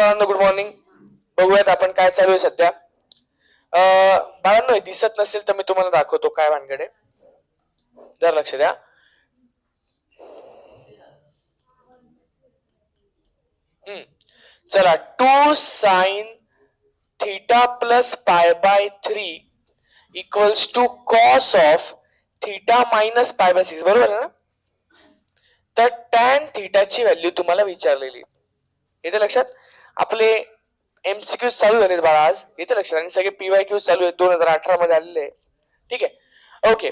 बाळांनो, good morning. बघूयात आपण काय चालू आहे सध्या. बाळांनो, हे दिसत नसेल तर मी तुम्हाला दाखवतो काय भानगडे. जर लक्ष द्या. चला, 2 sin θ plus pi by 3 equals to cos of theta minus pi by 6. बरोबर आहे ना? तर टॅन थीटाची व्हॅल्यू तुम्हाला विचारलेली. येते लक्षात? आपले एमसीक्यू चालू झालेत बाळा आज. येते लक्षात? आणि सगळे पीवायक्यू चालू आहेत 2018 मध्ये आलेले. ठीक आहे, ओके.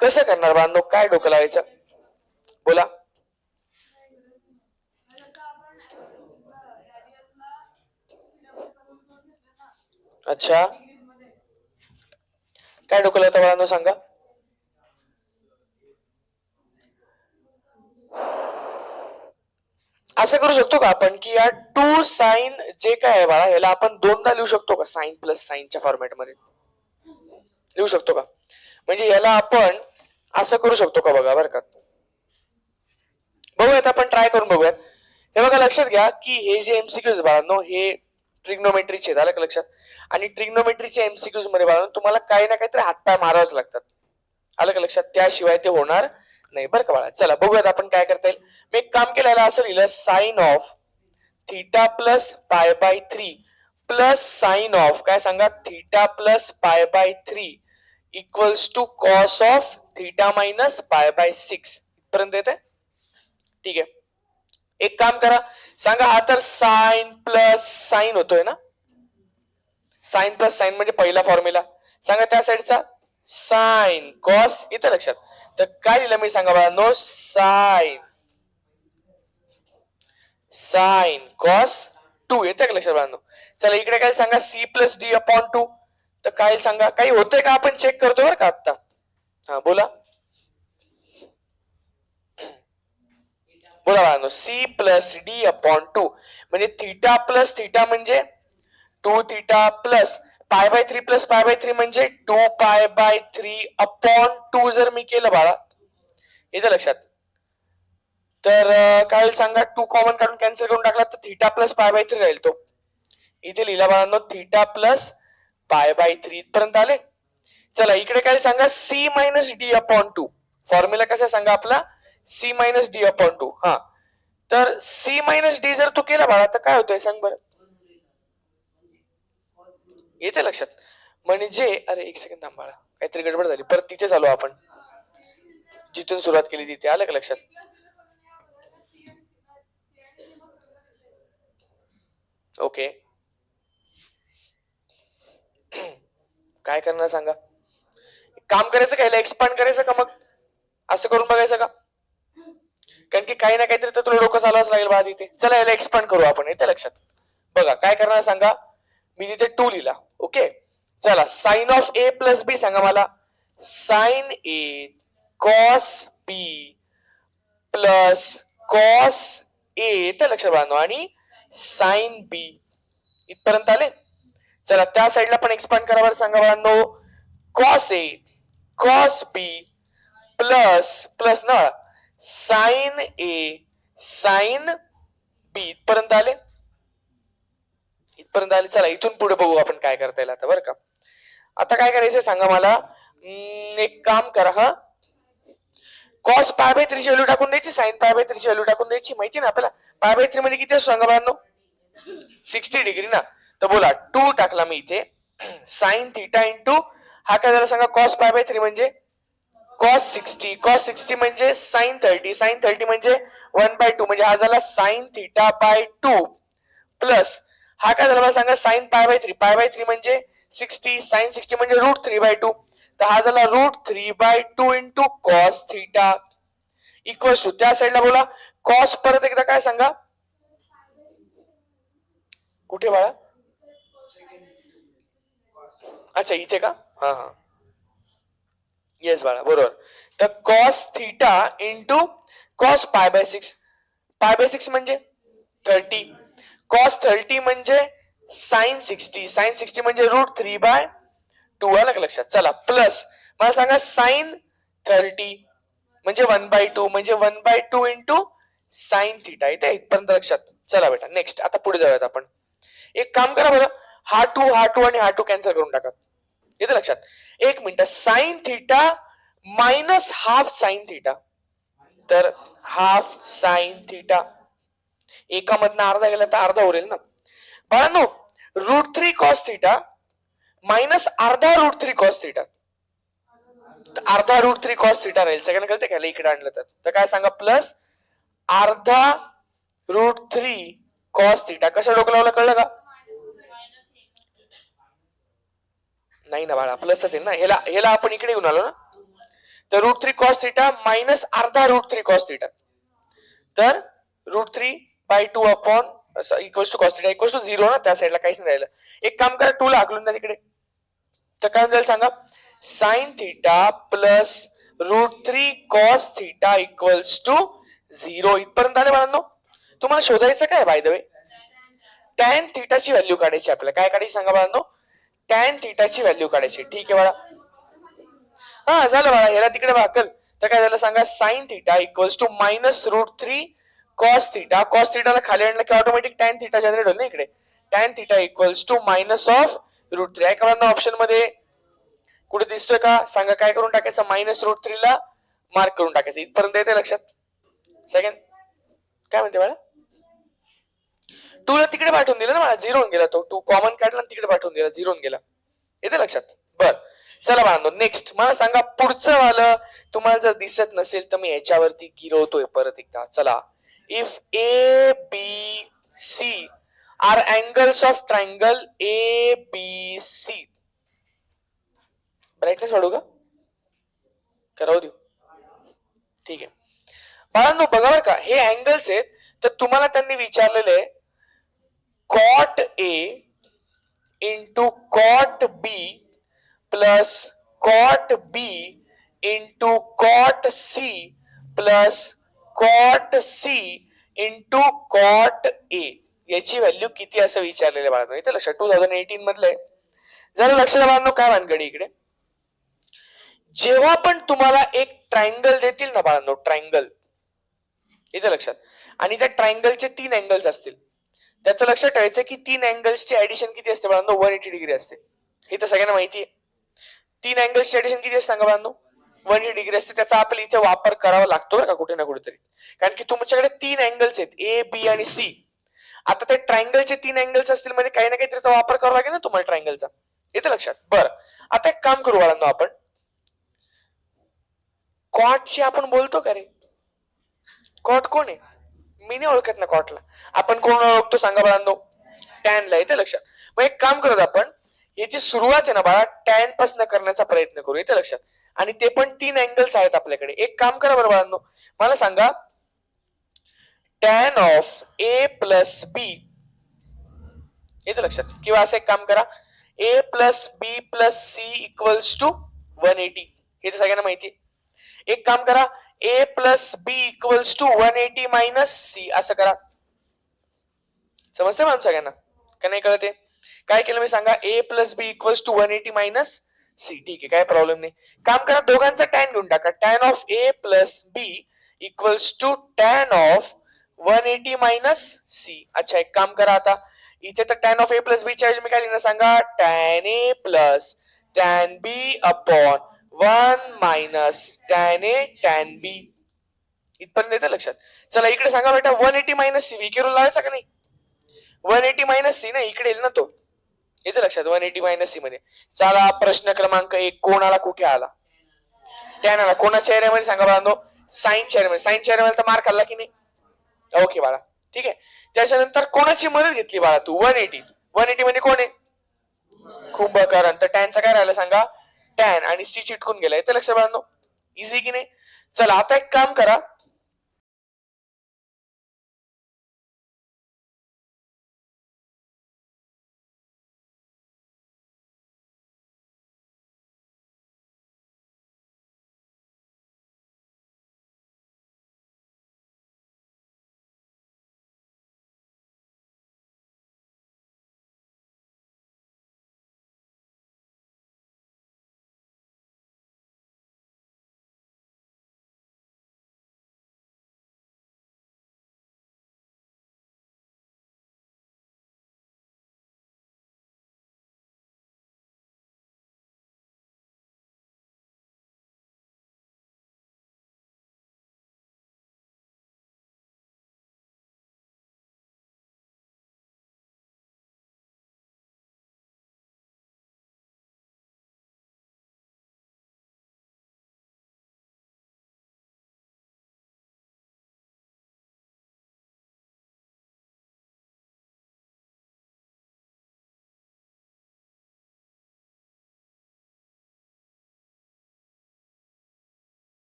कसं करणार बाळांनो? काय डोकं लावायचं? बोला. अच्छा, काय डोकं लावता बाळांनो सांगा. असं करू शकतो का आपण की या 2 साइन जे काय आहे बाळा, याला आपण दोनदा लिहू शकतो का? साइन प्लस साइनच्या फॉर्मॅटमध्ये लिहू शकतो का? म्हणजे याला आपण असं करू शकतो का? बघा बरं का, बघूयात आपण, ट्राय करून बघूयात. हे बघा, लक्षात घ्या की हे जे एमसीक्यूज बाळांनो, हे ट्रिग्नोमेट्रीचे झालं का लक्षात? आणि ट्रिग्नोमेट्रीच्या एमसीक्यूज मध्ये बाळांनो तुम्हाला काही ना काहीतरी हातपाय मारावंच लागतात. आलं का लक्षात? त्याशिवाय ते होणार नाही बरं का बाळा. चला बघूयात आपण काय करता येईल. मी एक काम केलेलं असं लिहिलं, sine of theta plus pi by 3 plus sine of काय सांगा, theta plus pi by 3 equals to cos of theta minus pi by 6 पर्यंत येते. ठीक आहे, एक काम करा, सांगा हा तर साइन प्लस साइन होतोय ना? साइन प्लस साइन म्हणजे पहिला फॉर्म्युला. सांगा त्या साईडचा साइन कॉस. येतं लक्षात? तर काय लिहिलं मी सांगा बाळांनो, साइन साइन कॉस 2. येते का लक्षात बाळांनो? चला इकडे काय सांगा, सी प्लस डी अपॉन 2. तर काय सांगा, काही होतंय का? आपण चेक करतो बरं का आता. हा बोला बोला बाळांनो. सी प्लस डी अपॉन 2 म्हणजे थीटा प्लस थीटा म्हणजे 2 theta plus pi by 3 plus pi by 3 म्हणजे 2 पाय बाय 3 अपॉन 2 जर मी केलं बाळा, येतं लक्षात? तर काय होईल सांगा, 2 कॉमन काढून कॅन्सल करून टाकला तर थीटा प्लस पाय बाय 3 राहील. तो इथे लिहिला बाळांनो, थीटा प्लस पाय बाय 3 इथपर्यंत आले. चला इकडे काय सांगा, C minus D upon 2. Formula कसा सांगा आपला, सी मायनस डी अपॉन 2. हा, तर सी मायनस डी जर तू केला बाळा तर काय होतंय सांग बरं? येते लक्षात? म्हणजे अरे एक सेकंड थांब बाळा, काहीतरी गडबड झाली. परत तिथे आलो आपण, जिथून सुरुवात केली तिथे. आलं का लक्षात? ओके, काय करणार सांगा? काम करायचं का, याला एक्सपांड करायचं का? मग असं करून बघायचं का? कारण की काही ना काहीतरी तर तुला डोकं चालवाच लागेल बाळा तिथे. चला याला एक्सपांड करू आपण. येते लक्षात? बघा काय करणार सांगा, मी तिथे 2 लिहिला. ओके, चला sign of A plus B सांगा मला. Sign A cos B plus cos A. येते लक्षात बाळांनो? आणि साइन बी इथपर्यंत आले. चला त्या साईडला पण एक्सपांड करा बरं सांगा बाळांनो. Cos A cos B plus plus ना साइन ए साइन बी इथपर्यंत आले. इथपर्यंत आले. चला इथून पुढे बघू आपण काय करता येईल आता बरं का. आता काय करायचं सांगा मला. एक काम करा, हा कॉस पाय बाय 3 ची व्हॅल्यू टाकून द्यायची, साइन पाय बाय 3 ची व्हॅल्यू टाकून द्यायची. माहिती ना आपल्याला पाय बाय 3 म्हणजे किती असतो सांगा बाळांनो, 60 डिग्री ना. तर बोला 2 टाकला मी इथे, साइन थीटा इंटू हा काय झाला सांगा, कॉस पाय बाय 3 म्हणजे कॉस 60, कॉस 60 म्हणजे साइन 30, साइन 30 म्हणजे 1/2 म्हणजे हा झाला साइन थीटा बाय 2 प्लस हा काय झाला सांगा, साइन पाय बाय 3. पाय बाय 3 म्हणजे 60, साइन 60 म्हणजे √3/2. तर हा झाला √3/2 into cos theta equal to त्या साईडला बोला कॉस. परत एकदा काय सांगा, कुठे बाळा? अच्छा इथे का? हा हा, येस बाळा बरोबर. तर cos theta into cos pi by 6. पाय बाय 6 म्हणजे 30, कॉस 30 म्हणजे साइन 60, साइन 60 म्हणजे √3/2. आलं का लक्षात? चला प्लस मला सांगा साइन 30 म्हणजे 1/2 म्हणजे 1/2 इंटू साइन थीटा. इथे इथपर्यंत लक्षात? चला बेटा नेक्स्ट आता पुढे जाऊयात आपण. एक काम करा बरं, हा टू आणि हा टू कॅन्सल करून टाका. येतं लक्षात? एक minute, sign theta minus half sine theta, तर हाफ साइन थिटा एकामधनं अर्धा गेला तर अर्धा उरेल ना बाळांनो. √3 कॉस थिटा मायनस अर्धा √3 कॉस थिटा, अर्धा √3 कॉस थिटा राहील. सगळ्यांना कळते का इकडे आणलं तर काय सांगा, प्लस अर्धा √3 कॉस थिटा. कसं डोकं लावलं कळलं का? नाही ना बाळा, प्लसच आहे ना, ह्याला आपण इकडे येऊन आलो ना. तर √3 कॉस थिटा मायनस अर्धा √3 कॉस थिटा, तर √3/2 upon equals to cos theta equals to 0 ना, त्या साईडला काहीच नाही राहिलं. एक काम करा, 2 ला आकलून द्या तिकडे, तर काय जाईल सांगा, sine theta plus √3 cos theta equals to 0. इथपर्यंत आले बाळांनो. तुम्हाला शोधायचं काय बाय द वे, टॅन थिटाची व्हॅल्यू काढायची आपल्याला. काय काढायची सांगा बाळांनो, टॅन थिटाची व्हॅल्यू काढायची. ठीक आहे बाळा, हा झालं बाळा. ह्याला तिकडे भाकल तर काय झालं सांगा, sine theta equals to minus √3 cos theta. Cos थिटाला खाली आणलं की ऑटोमॅटिक टॅन थिटा जनरेट होईल ना इकडे. Tan theta equals to minus of √3. आहे का ऑप्शन मध्ये कुठे दिसतोय का सांगा, काय करून टाकायचं, मायनस √3 ला मार्क करून टाकायचं. इथपर्यंत येते लक्षात? सेकंड काय म्हणते बाळा, 2 ला तिकडे पाठवून दिलं ना बाळा, 0 गेला तो. 2 कॉमन काढला तिकडे पाठवून दिला, 0 गेला. येते लक्षात? बर चला बाळांनो नेक्स्ट मला सांगा, पुढचं वालं तुम्हाला जर दिसत नसेल तर मी याच्यावरती गिरवतोय परत एकदा. चला, if A B C are angles of triangle A B C. Brightness वाढू का, करावं देऊ? ठीक आहे बाळांनो, बघा बरं का, हे अँगल्स आहेत. तर तुम्हाला त्यांनी विचारलेले cot A into cot B plus cot B into cot C plus cot C into cot A याची व्हॅल्यू किती असं विचारलेलं बाळांनो. इथे लक्षात 2018 मधले. जरा लक्षात बाळांनो, काय भानगडी इकडे, जेव्हा पण तुम्हाला एक ट्रायंगल देतील ना बाळांनो, ट्रायंगल इथे लक्षात, आणि त्या ट्रायंगलचे 3 अँगल्स असतील, त्याचं लक्षात ठेवायचं की 3 अँगल्सची ऍडिशन किती असते बाळांनो, 180 डिग्री असते. हे तर सगळ्यांना माहिती आहे. 3 अँगल्सची ऍडिशन किती असते सांगा बाळांनो, 180 डिग्री असते. त्याचा आपल्याला इथे वापर करावा लागतो बरं का कुठे ना कुठेतरी, कारण की तुमच्याकडे 3 अँगल्स आहेत, ए बी आणि सी. आता ते ट्रायंगलचे 3 अँगल्स असतील म्हणजे काही ना काहीतरी वापर करावा लागेल ना तुम्हाला ट्रायंगलचा. येते लक्षात? बरं आता एक काम करू बाळांनो, आपण कॉटची आपण बोलतो का रे, कॉट कोण आहे? मी नाही ओळखत ना कॉटला. आपण कोण ओळखतो सांगा बाळांनो, टॅनला. येते लक्षात? मग एक काम करूत, आपण याची सुरुवात आहे ना बाळा टॅन पासून करण्याचा प्रयत्न करू. येते लक्षात? आणि ते पण 3 अँगल्स आहेत आपल्याकडे. एक काम करा बरं बाळांनो, मला सांगा tan of A plus B. येते लक्षात? किंवा असं एक काम करा, A plus B plus C equals to 180. हे सगळ्यांना माहिती. एक काम करा, A plus B equals to 180 minus C. असं करा. समजते माणूस सगळ्यांना का नाही कळते? काय केलं मी सांगा, A plus B equals to 180 minus C. ठीक आहे, काय प्रॉब्लेम नाही. काम करा, दोघांचा टॅन घेऊन टाका. Tan of A plus B equals to tan of 180 minus C. अच्छा, एक काम करा, आता इथे तर tan of A plus B च्या मी काय लिहिणार सांगा, tan A plus tan B upon 1 minus tan A tan B. इथपर्यंत येतं लक्षात? चला इकडे सांगा बेटा, 180 मायनस सी विकेरून लावायचा का नाही? 180 मायनस सी ना इकडे येईल ना तो. येते लक्षात? 180 मायनस सी मध्ये. चला प्रश्न क्रमांक 1, कोणाला कुठे आला? टॅन आला. कोणाच्या एरियामध्ये सांगा बाळांनो, साइन चेअरमध्ये. साइन चेअरमध्ये तर मार्क आला की नाही? ओके बाळा, ठीक आहे. त्याच्यानंतर कोणाची मदत घेतली बाळा तू? 180. 180 म्हणजे कोण आहे? कुंभकर्ण. तर टॅनचा काय राहिला सांगा, टॅन, आणि सी चिटकून गेला. येते लक्षात बाळांनो? इझी की नाही? चला आता एक काम करा,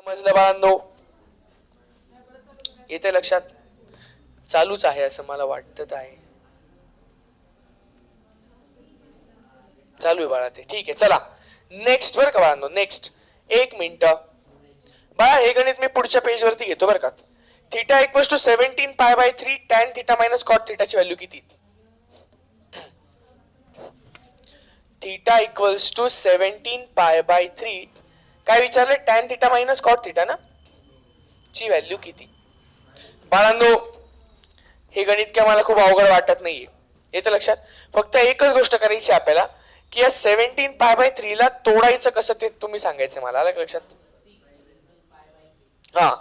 समजलं बाळांनो? येते लक्षात? चालूच आहे असं मला वाटत आहे. चालू आहे बाळा ते. ठीक आहे चला नेक्स्ट बरं का बाळांनो. नेक्स्ट एक मिनिट बाळा, हे गणित मी पुढच्या पेज वरती घेतो बरं का. Theta equals to 17π/3 tan theta minus cot थिटाची व्हॅल्यू किती? थिटा इक्वल्स टू 17π/3 काय विचारले? Tan theta minus cot theta ना ची व्हॅल्यू किती? बाळांनो हे गणित काय मला खूप अवघड वाटत नाहीये. येतं लक्षात? फक्त एकच गोष्ट करायची आपल्याला की या 17π/3 ला तोडायचं कसं ते तुम्ही सांगायचं मला. आलं लक्षात? हा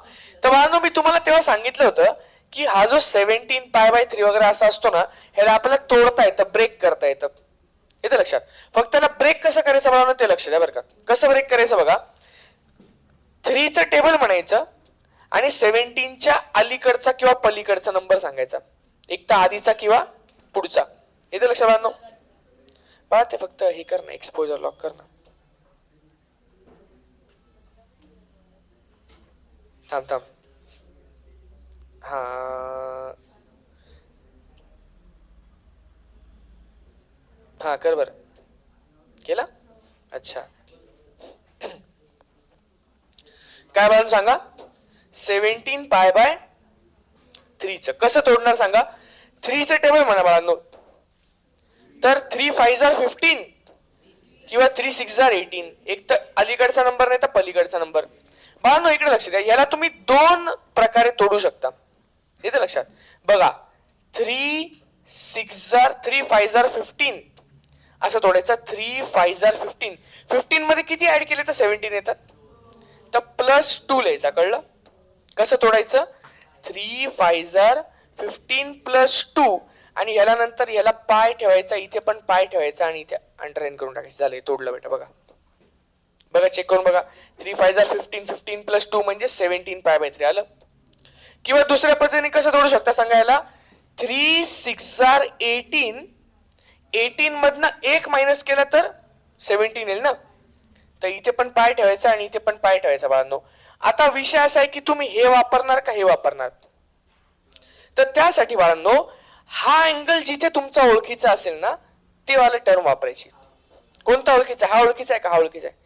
तर बाळांनो मी तुम्हाला तेव्हा सांगितलं होतं की हा जो 17π/3 वगैरे असा असतो ना, ह्याला आपल्याला तोडता येतं, ब्रेक करता येतं. येतं लक्षात? फक्त त्याला ब्रेक कसं करायचं बाळांनो ते लक्षात द्या बरं का. कसं ब्रेक करायचं बघा. 3चं टेबल म्हणायचं आणि 17च्या अलीकडचा किंवा पलीकडचा नंबर सांगायचा, एक तर आधीचा किंवा पुढचा. येतं लक्षात बाळांनो? पहा ते फक्त हे कर ना, एक्सपोजर लॉक कर ना. थांब थांब. हा हा कर बर. केला? अच्छा काय बाळांनो सांगा. 17π/3 च कसं तोडणार सांगा. 3चं टेबल म्हणा बाळांनो. तर 3 5 जार 15 किंवा 3 6 जार 18, एक तर अलीकडचा नंबर नाही तर पलीकडचा नंबर. बाळांनो इकडे लक्ष द्या, याला तुम्ही दोन प्रकारे तोडू शकता. येते लक्षात? बघा 3 5 जार 15 असं तोडायचं. 3 5 जार 15, 15 मध्ये किती ऍड केले तर 17 येतात, तर +2 लिहायचा. कळलं कसं तोडायचं? 3 5 जार 15 +2 आणि ह्याला नंतर ह्याला पाय ठेवायचा, इथे पण पाय ठेवायचा आणि इथे अंडरलाईन करून टाकायचं. झालं, तोडलं बेटा. बघा बघा चेक करून बघा. 3 5 जार 15, 15 +2 म्हणजे 17π/3 आलं. किंवा दुसऱ्या पद्धतीने कसं तोडू शकता सांगा याला. 3 6 जार 18, 18 मधनं 1 मायनस केला तर 17 येईल ना, तर इथे पण पाय ठेवायचा आणि इथे पण पाय ठेवायचा. बाळांनो आता विषय असा आहे की तुम्ही हे वापरणार का हे वापरणार. तर त्यासाठी बाळांनो हा अँगल जिथे तुमचा ओळखीचा असेल ना ते वाला टर्म वापरायची. कोणता ओळखीचा? हा ओळखीचा आहे का? हा ओळखीचा आहे.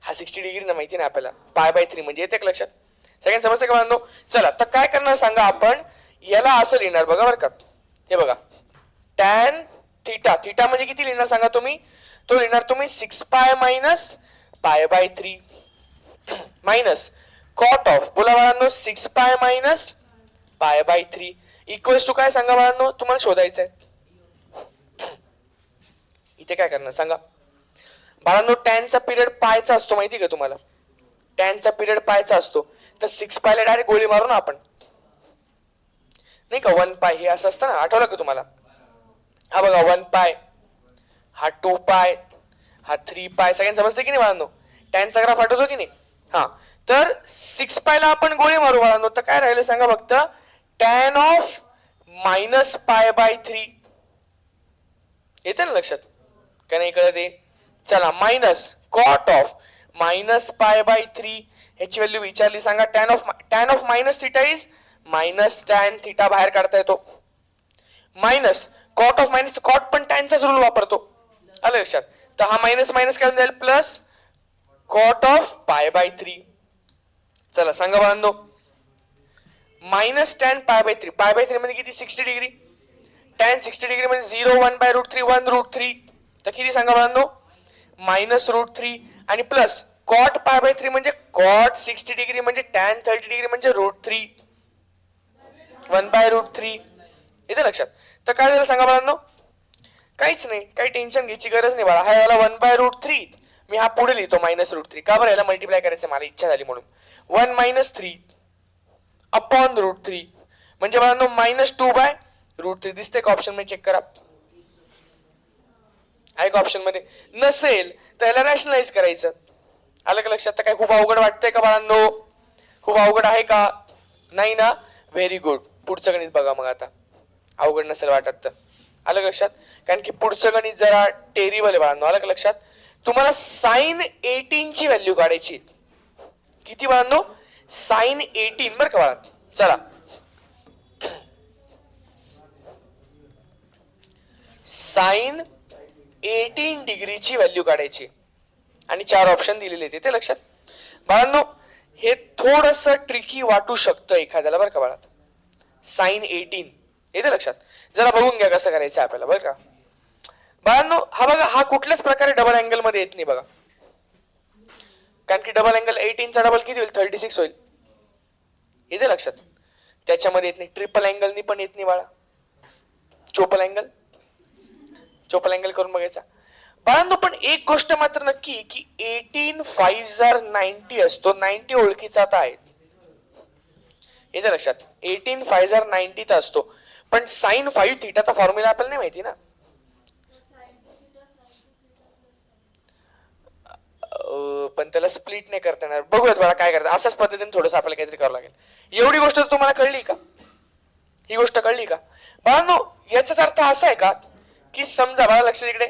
हा 60 डिग्री ना माहिती ना आपल्याला. π/3 म्हणजे येते का लक्षात? सगळ्यांना समजतं का बाळांनो? चला तर काय करणार सांगा. आपण याला असं लिहिणार बघा बरं का. हे बघा टॅन थिटा, थिटा म्हणजे किती लिहिणार सांगा तुम्ही. तो लिहिणार तुम्ही 6π मायनस π/3 मायनस कॉट ऑफ, बोला बाळांनो, 6π मायनस π/3 इक्वल्स टू काय सांगा बाळांनो, तुम्हाला शोधायचं आहे. इथे काय करणार सांगा बाळांनो. टॅनचा पिरियड पायचा असतो माहिती का तुम्हाला. टॅनचा पिरियड पायचा असतो, तर 6π ला डायरेक्ट गोळी मारू ना आपण, नाही का. 1π हे असं असतं ना, आठवलं का तुम्हाला? हा बघा 1π, हा 2π, हा 3π. सगळ्यांना समजतं की नाही बाळांनो? टॅनचा ग्राफ आठवतो की नाही? हा तर 6π ला आपण गोळी मारू बाळांनो, तर काय राहिलं सांगा फक्त टॅन ऑफ -π/3. येते ना लक्षात का नाही कळत? चला मायनस कॉट ऑफ -π/3 ह्याची व्हॅल्यू विचारली सांगा. Tan of minus theta is minus tan theta, बाहेर काढता येतो. Minus cot of minus, cot पण टॅनचाच रूल वापरतो. आलं लक्षात? तर हा मायनस मायनस काय जाईल प्लस कॉट ऑफ π/3. चला सांगा बाळांनो. मायनस टॅन π/3, π/3 म्हणजे किती? 60 डिग्री. टॅन 60 डिग्री म्हणजे 0 1/√3 1√3, तर किती सांगा बाळांनो? -√3 आणि प्लस कॉट π/3 म्हणजे कॉट 60 डिग्री म्हणजे टॅन 30 डिग्री म्हणजे √3 1/√3. येते लक्षात? तर काय झालं सांगा बाळांनो? काहीच नाही, काही टेन्शन घ्यायची गरज नाही बाळा. हा याला 1/√3 मी हा पुढे लिहितो -√3. का बरं? याला मल्टिप्लाय करायचं मला इच्छा झाली म्हणून. 1 - 3 अपॉन √3 म्हणजे बाळांनो -2/√3. दिसते का ऑप्शन मध्ये? चेक करा. आहे का ऑप्शन मध्ये? नसेल तर याला रॅशनलाइज करायचं. आलं का लक्षात? तर काय खूप अवघड वाटतंय का बाळांनो? खूप अवघड आहे का? नाही ना? Very good. पुढचं गणित बघा मग आता. अवघड नसेल वाटत तर. आलं का लक्षात? कारण की पुढचं गणित जरा टेरिबल आहे बाळांनो. आलं का लक्षात? तुम्हाला sin 18 ची व्हॅल्यू काढायची. किती बाळांनो? साइन 18 बरं का बाळा. चला साइन 18 डिग्रीची व्हॅल्यू काढायची आणि 4 ऑप्शन दिलेले ते लक्षात. बाळांनो हे थोडस ट्रिकी वाटू शकतं एखाद्याला बरं का बाळा. साइन 18 येते लक्षात. जरा बघून घ्या कसं करायचं आपल्याला बरं का बाळांनो. हा बघा हा कुठल्याच प्रकारे डबल अँगल मध्ये येत नाही बघा, कारण की डबल अँगल 18 चा डबल किती होईल 36 होईल. येते लक्षात. त्याच्यामध्ये येत नाही. ट्रिपल अँगलनी पण येत नाही बाळा. चोपल अँगल करून बघायचा बाळांनो. पण एक गोष्ट मात्र नक्की की 18 5 जर 90 असतो. 90 ओळखीचा आता आहे. येते लक्षात. 18 5 जर 90 चा असतो, पण साइन 5 थिटाचा फॉर्म्युला आपल्याला नाही माहिती ना. पण त्याला स्प्लिट नाही करता येणार. बघूयात बघा काय करतात. अशाच पद्धतीने थोडंसं आपल्याला काहीतरी करावं लागेल. एवढी गोष्ट तुम्हाला कळली का? ही गोष्ट कळली का बाळांनो? याचाच अर्थ असा आहे का की समजा बघा लक्ष इकडे,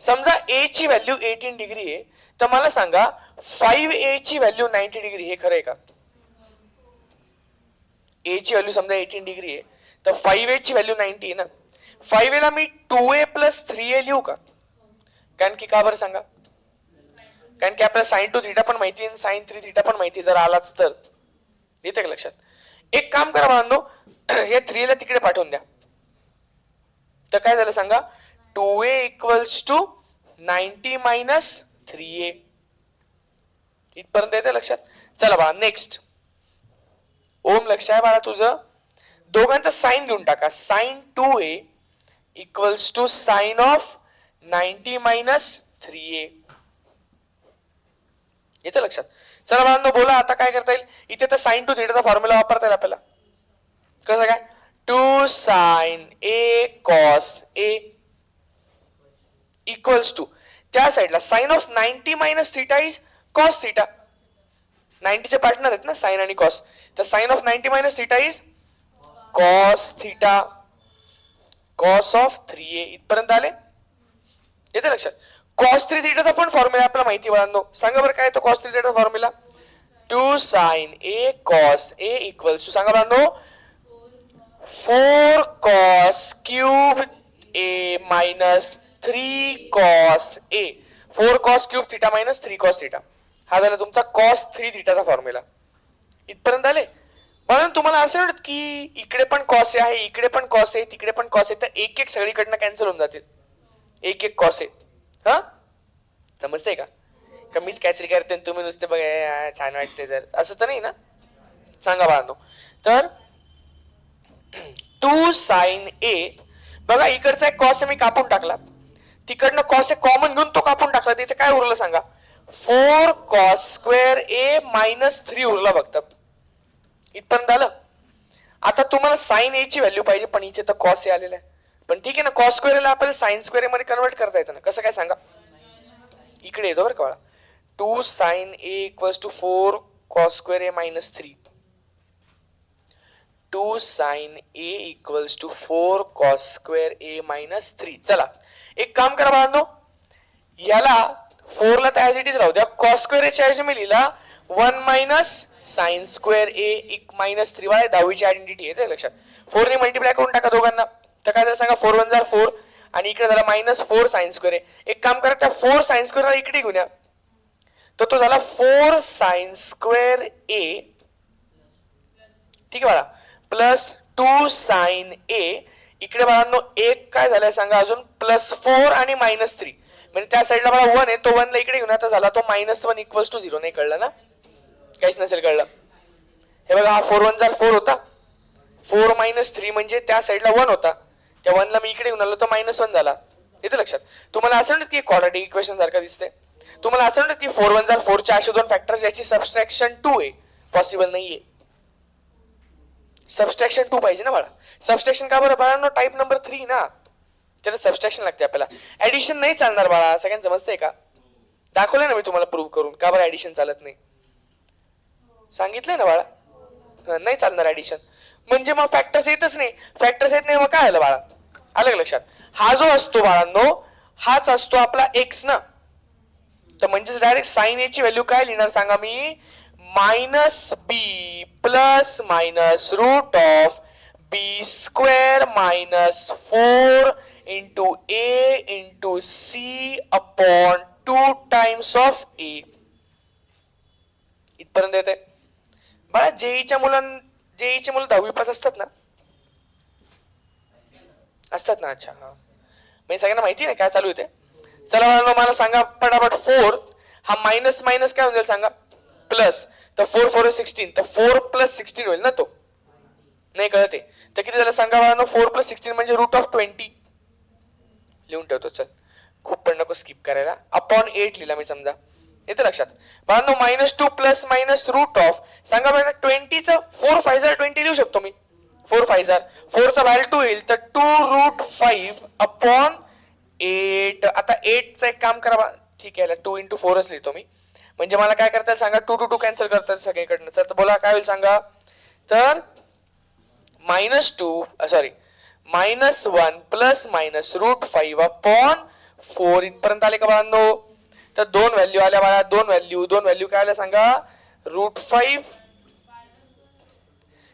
समजा ए ची व्हॅल्यू 18 डिग्री आहे, तर मला सांगा 5a ची व्हॅल्यू 90 डिग्री हे खरं आहे का? ए ची व्हॅल्यू समजा 18 डिग्री आहे, तर 5a ची व्हॅल्यू 90 आहे ना. 5a ला मी 2a प्लस 3a लिहू का? कारण की का बरं सांगा? कारण की आपल्याला साइन 2 थिटा पण माहिती आहे, साइन 3 थिटा पण माहिती, जर आलाच तर. येते का लक्षात? एक काम करा बाळांनो, हे 3 ला तिकडे पाठवून द्या. तर काय झालं सांगा? 2a equals to 90 minus 3a. इथपर्यंत येते लक्षात. चला बाळा नेक्स्ट. ओम लक्ष आहे बाळा तुझं. दोघांचा साइन घेऊन टाका. Sine 2a equals to sine of 90 minus 3a. येते लक्षात. चला बाळांनो बोला आता काय करता येईल. इथे तर साइन 2 थिटाचा फॉर्म्युला वापरता येईल आपल्याला. कसं काय? 2 sine a cos a equals to, त्या साइडला sine of 90 minus theta is cos theta. 90 चे पार्टनर आहेत ना साइन आणि कॉस, तर sine of 90 minus theta is cos theta cos of 3a. इथपर्यंत आले? येते लक्षात. कॉस 3 थिटाचा पण फॉर्म्युला आपल्याला माहिती बाळांनो. सांगा बरं काय तो कॉस 3 थिटाचा formula? 2 sine a cos a equals to, सांगा बाळांनो, 4 cos cube a minus 3 cos a. 4 cos cube theta minus 3 cos theta. हा झाला तुमचा cos 3 थिटाचा फॉर्म्युला. इथपर्यंत आले? म्हणून तुम्हाला असं वाटत की इकडे पण cos आहे, इकडे पण cos आहे, तिकडे पण cos आहे, तर एक एक सगळीकडनं कॅन्सल होऊन जातील. एक एक cos आहे. हा समजतंय का? कमीच काहीतरी करते तुम्ही नुसते बघा छान वाटते जर असं तर नाही ना. सांगा बाळांनो. तर 2 साइन a बघा इकडचा एक कॉस मी कापून टाकला, तिकडनं कॉस कॉमन घेऊन तो कापून टाकला, तिथे काय उरलं सांगा? 4 cos स्क्वेअर a मायनस 3 उरला फक्त. इथपर्यंत आलं. आता तुम्हाला साइन a ची व्हॅल्यू पाहिजे, पण इथे तर कॉस a आलेला आहे. पण ठीक आहे ना, कॉस स्क्वेअरला आपल्याला साइन स्क्वेअर मध्ये कन्वर्ट करता येतं ना. कसं काय सांगा? इकडे येतो बरं का. 2 sine a equals to 4 cos square a minus 3. 2 sine a equals to 4 cos square a minus 3. चला एक काम करा बाळांनो, याला 4 ला तर ऍज इट इज राहू द्या. cos स्क्वेअर a च्या ऐवजी मी लिहिला 1 minus sine square a minus 3. वाला 10वीची आयडेंटिटी आहे लक्षात. 4 ने मल्टिप्लाय करून टाका दोघांना, तर काय झालं सांगा? 4 1 जार 4 आणि इकडे झाला मायनस 4 साइन स्क्वेअर a. एक काम करा, त्या 4 साइन स्क्वेअर ला इकडे घेऊन या, तर तो झाला 4 साइन स्क्वेअर a. ठीक आहे बाळा. Plus 2 sine a. इकडे बाळांनो एक काय झालंय सांगा अजून? प्लस 4 आणि मायनस 3. म्हणजे त्या साईडला मला 1 आहे, तो 1 ला इकडे घेऊन आता झाला तो मायनस 1 इक्वल्स टू 0. नाही कळलं ना? काहीच नसेल कळलं. हे बघा हा 4 1 जार 4 होता. 4 मायनस 3 म्हणजे त्या साईडला 1 होता, त्या 1 ला मी इकडे घेऊन आलो तो मायनस 1 झाला. येते लक्षात. तुम्हाला असं म्हणत की क्वाड्रॅटिक इक्वेशन सारखं दिसते. तुम्हाला असं म्हणत की 4 1 जार 4 च्या असे दोन फॅक्टर्स याची सबस्ट्रॅक्शन 2 आहे, पॉसिबल नाहीये. सबस्ट्रॅक्शन 2 पाहिजे ना बाळा. सबस्ट्रॅक्शन का बरं बाळांनो? टाइप नंबर 3 ना, त्याला सबस्ट्रॅक्शन लागते आपल्याला. ऍडिशन नाही चालणार बाळा. सगळ्यांना समजतंय का? दाखवलंय ना मी तुम्हाला प्रूव्ह करून. का बरं ऍडिशन चालत नाही? सांगितलंय ना बाळा. नाही चालणार ऍडिशन. म्हणजे मग फॅक्टर्स येतच नाही. फॅक्टर्स येत नाही मग काय आलं बाळा? आलं लक्षात. हा जो असतो बाळांनो हाच असतो आपला एक्स ना. तर म्हणजेच डायरेक्ट साइन ए ची व्हॅल्यू काय लिहिणार सांगा मी, minus B plus minus root of B square minus 4 into A into C upon 2 times of A. इथपर्यंत येते बघा. जेईच्या मुलं 10वी पास असतात ना, असतात ना. अच्छा हा, म्हणजे सगळ्यांना माहिती नाही काय चालू आहे. चला मला सांगा पटापट. 4 हा मायनस मायनस काय होईल सांगा, प्लस. तर 4 4 16, तर 4 प्लस 16 होईल ना तो. नाही कळते तर किती झालं सांगा मला. 4 प्लस 16 म्हणजे रूट ऑफ 20. लिहून ठेवतो चल, खूप पण नको स्किप करायला. अपॉन 8 लिहिला मी समजा. येतं लक्षात बाळांनो. -2 प्लस मायनस रूट ऑफ सांगा बघा 20चं 4 5 जार 20 लिहू शकतो मी. 4 5 जार 4 चा व्हॅल्यू 2 येईल, तर 2√5 अपॉन 8. आता 8चं एक काम करा, ठीक आहे 2 × 4च लिहितो मी. म्हणजे मला काय करता येईल सांगा, 2 2 2 कॅन्सल करतात सगळीकडनं. तर बोला काय होईल सांगा. तर -1 प्लस मायनस √5 अपॉन 4 इथपर्यंत आले का बाळांनो. तर दोन व्हॅल्यू आल्या बाळा, दोन व्हॅल्यू काय आल्या सांगा. √5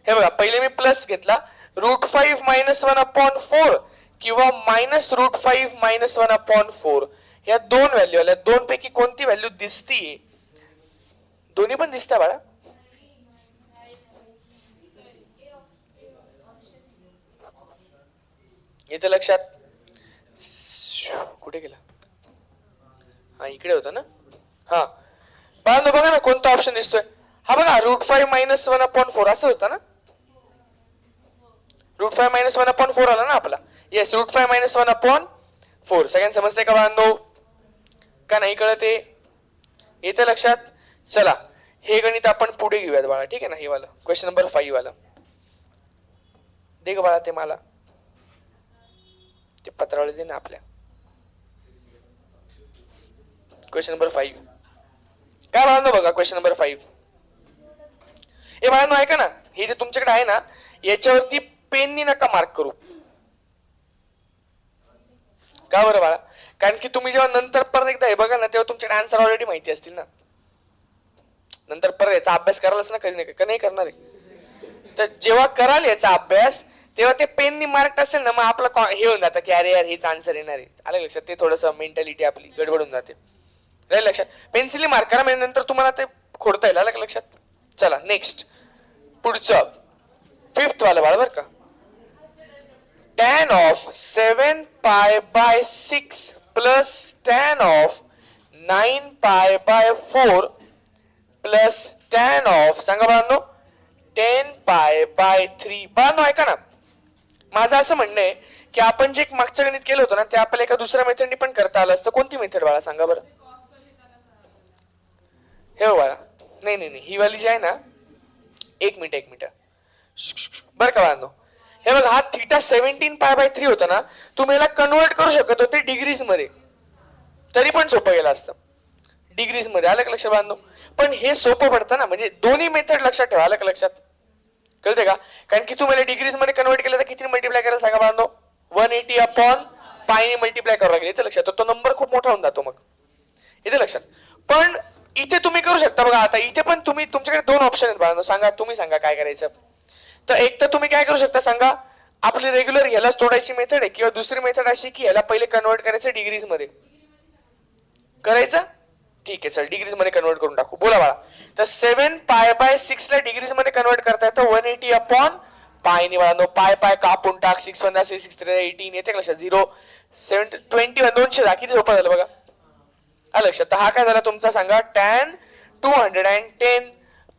हे बघा पहिले मी प्लस घेतला, √5 -1 अपॉन 4 किंवा -√5 -1 अपॉन 4. या दोन व्हॅल्यू आल्या. दोन पैकी कोणती व्हॅल्यू दिसतीये? दोन्ही पण दिसत्या बाळा. येतं लक्षात. कुठे गेला, हा इकडे होता ना. हा बघा ना कोणता ऑप्शन दिसतोय. हा बघा √5 -1 अपॉन 4 असं होतं ना. √5 -1 अपॉन 4 आला ना आपला. Yes, √5 -1 upon 4. सगळ्यांना समजते का बाळांनो, का नाही कळते? येतं लक्षात. चला हे गणित आपण पुढे घेऊयात बाळा, ठीक आहे ना. हे वाला क्वेश्चन नंबर 5 वाला दे ग बाळा, ते मला ते पत्रावळी दे ना आपल्या. क्वेश्चन नंबर 5 काय बाळांनो बघा. क्वेश्चन नंबर 5 हे बाळांनो ऐका ना, हे जे तुमच्याकडे आहे ना याच्यावरती पेननी नका मार्क करू. का बरं बाळा? कारण की तुम्ही जेव्हा नंतर परत एकदा हे बघा ना तेव्हा तुमच्याकडे आन्सर ऑलरेडी माहिती असतील ना. नंतर परत याचा अभ्यास करायलाच ना कधी नाही का नाही करणार आहे. तर जेव्हा कराल याचा अभ्यास तेव्हा ते पेननी मार्क असेल ना, मग आपला हे होऊन जातं की अरे यार हेच आन्सर येणार आहे. आलं लक्षात. ते थोडंसं मेंटॅलिटी आपली गडबडून जाते. राहील लक्षात. पेन्सिलने मार्क करा म्हणजे नंतर तुम्हाला ते खोडता येईल. आलं का लक्षात. चला नेक्स्ट पुढचं 5th वाला बाळा बरं का. tan of 7π/6 plus tan of 9π/4 plus tan of सांगा बाळांनो 10π/3. बाळांनो ऐका ना, माझं असं म्हणणं आहे की आपण जे मागचं गणित केलं होतं ना ते आपल्याला एका दुसऱ्या मेथडनी पण करता आलं असतं. कोणती मेथड बाळा सांगा बरं. हे हो बाळा, नाही ही वाली जी आहे ना, एक मिनिट बरं का बाळांनो. हे बघा हा थीटा 17π/3 होता ना, तुम्ही याला कन्वर्ट करू शकत होते डिग्रीज मध्ये, तरी पण सोपं गेलं असतं डिग्रीज मध्ये. आलं का लक्षात बाळांनो. पण हे सोपं पडतं ना, म्हणजे दोन्ही मेथड लक्षात ठेवा. आलं का लक्षात. कळते का. कारण की तुम्हाला डिग्रीज मध्ये कन्वर्ट केलं तर किती मल्टिप्लाय करायला सांगा बाळांनो. 180 अपॉन पायने मल्टिप्लाय करावं लागेल. येते लक्षात. तो नंबर खूप मोठा होऊन जातो मग. येते लक्षात. पण इथे तुम्ही करू शकता बघा. आता इथे पण तुम्ही तुमच्याकडे दोन ऑप्शन आहेत बाळांनो. सांगा तुम्ही सांगा काय करायचं. तर एक तर तुम्ही काय करू शकता सांगा, आपली रेग्युलर यालाच तोडायची मेथड आहे, किंवा दुसरी मेथड अशी की याला पहिले कन्वर्ट करायचं डिग्रीज मध्ये करायचं. ठीक आहे चल डिग्रीज मध्ये कन्वर्ट करून टाकू. बोला बाळा. तर 7π/6 ला डिग्रीज मध्ये कन्वर्ट करता येतं 180 अपॉन पायने बाळांनो. पाय कापून टाक. 6 1 6 6 3 18 येते लक्षात. 0 7 21 200 दा किती सोपं झालं बघा. आलं लक्षात. तर हा काय झाला तुमचा सांगा tan 210